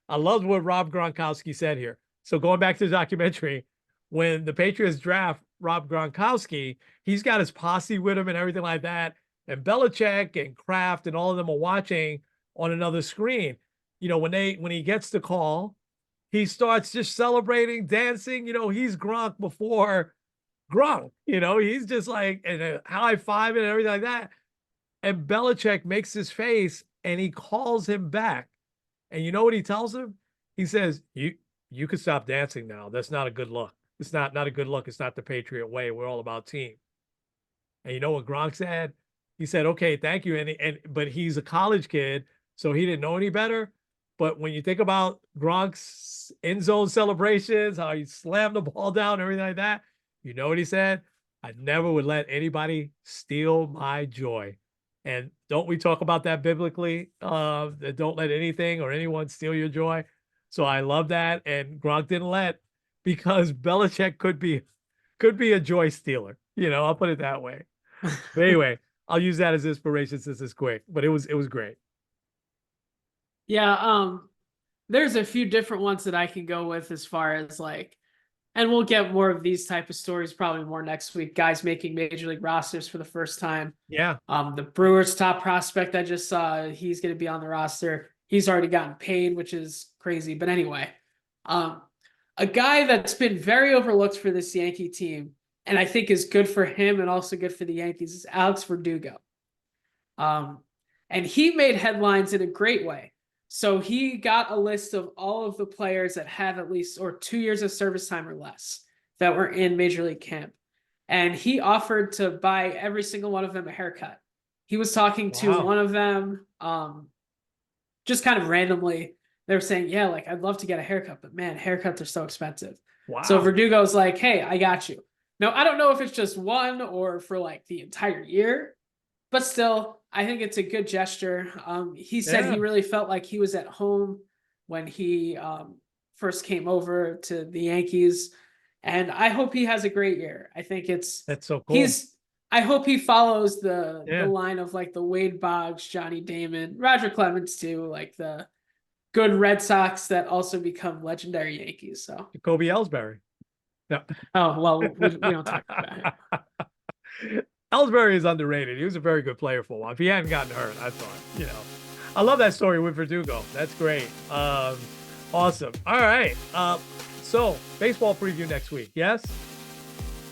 I loved what Rob Gronkowski said here. So going back to the documentary, when the Patriots draft Rob Gronkowski, he's got his posse with him and everything like that. And Belichick and Kraft and all of them are watching on another screen. When he gets the call, he starts just celebrating, dancing. He's Gronk before Gronk. He's just like and a high five and everything like that. And Belichick makes his face and he calls him back. And you know what he tells him? He says, You can stop dancing now. That's not a good look. It's not a good look. It's not the Patriot way. We're all about team. And you know what Gronk said? He said, "Okay, thank you." But he's a college kid, so he didn't know any better. But when you think about Gronk's end zone celebrations, how he slammed the ball down, everything like that, you know what he said? I never would let anybody steal my joy. And don't we talk about that biblically? That don't let anything or anyone steal your joy. So I love that. And Gronk didn't let because Belichick could be a joy stealer. I'll put it that way. But anyway, I'll use that as inspiration since it's quick. But it was great. Yeah, there's a few different ones that I can go with as far as like, and we'll get more of these type of stories probably more next week. Guys making major league rosters for the first time. Yeah. The Brewers top prospect I just saw, he's going to be on the roster. He's already gotten paid, which is crazy. But anyway, a guy that's been very overlooked for this Yankee team, and I think is good for him and also good for the Yankees, is Alex Verdugo. And he made headlines in a great way. So he got a list of all of the players that have at least or 2 years of service time or less that were in Major League camp. And he offered to buy every single one of them a haircut. He was talking to one of them just kind of randomly. They were saying, yeah, like I'd love to get a haircut, but man, haircuts are so expensive. Wow. So Verdugo's like, hey, I got you. Now, I don't know if it's just one or for like the entire year, but still, I think it's a good gesture. He said he really felt like he was at home when he first came over to the Yankees. And I hope he has a great year. I think that's so cool. I hope he follows the line of like the Wade Boggs, Johnny Damon, Roger Clemens too, like the good Red Sox that also become legendary Yankees. So Kobe Ellsbury. No. Oh, well, we don't talk about him. Ellsbury is underrated. He was a very good player for a while. If he hadn't gotten hurt, I thought, I love that story with Verdugo. That's great. Awesome. All right. So baseball preview next week. Yes.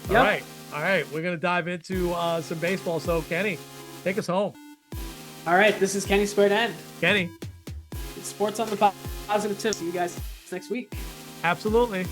Yep. All right. We're going to dive into some baseball. So Kenny, take us home. All right. This is Kenny Squared End. Kenny. It's sports on the positive tip. See you guys next week. Absolutely.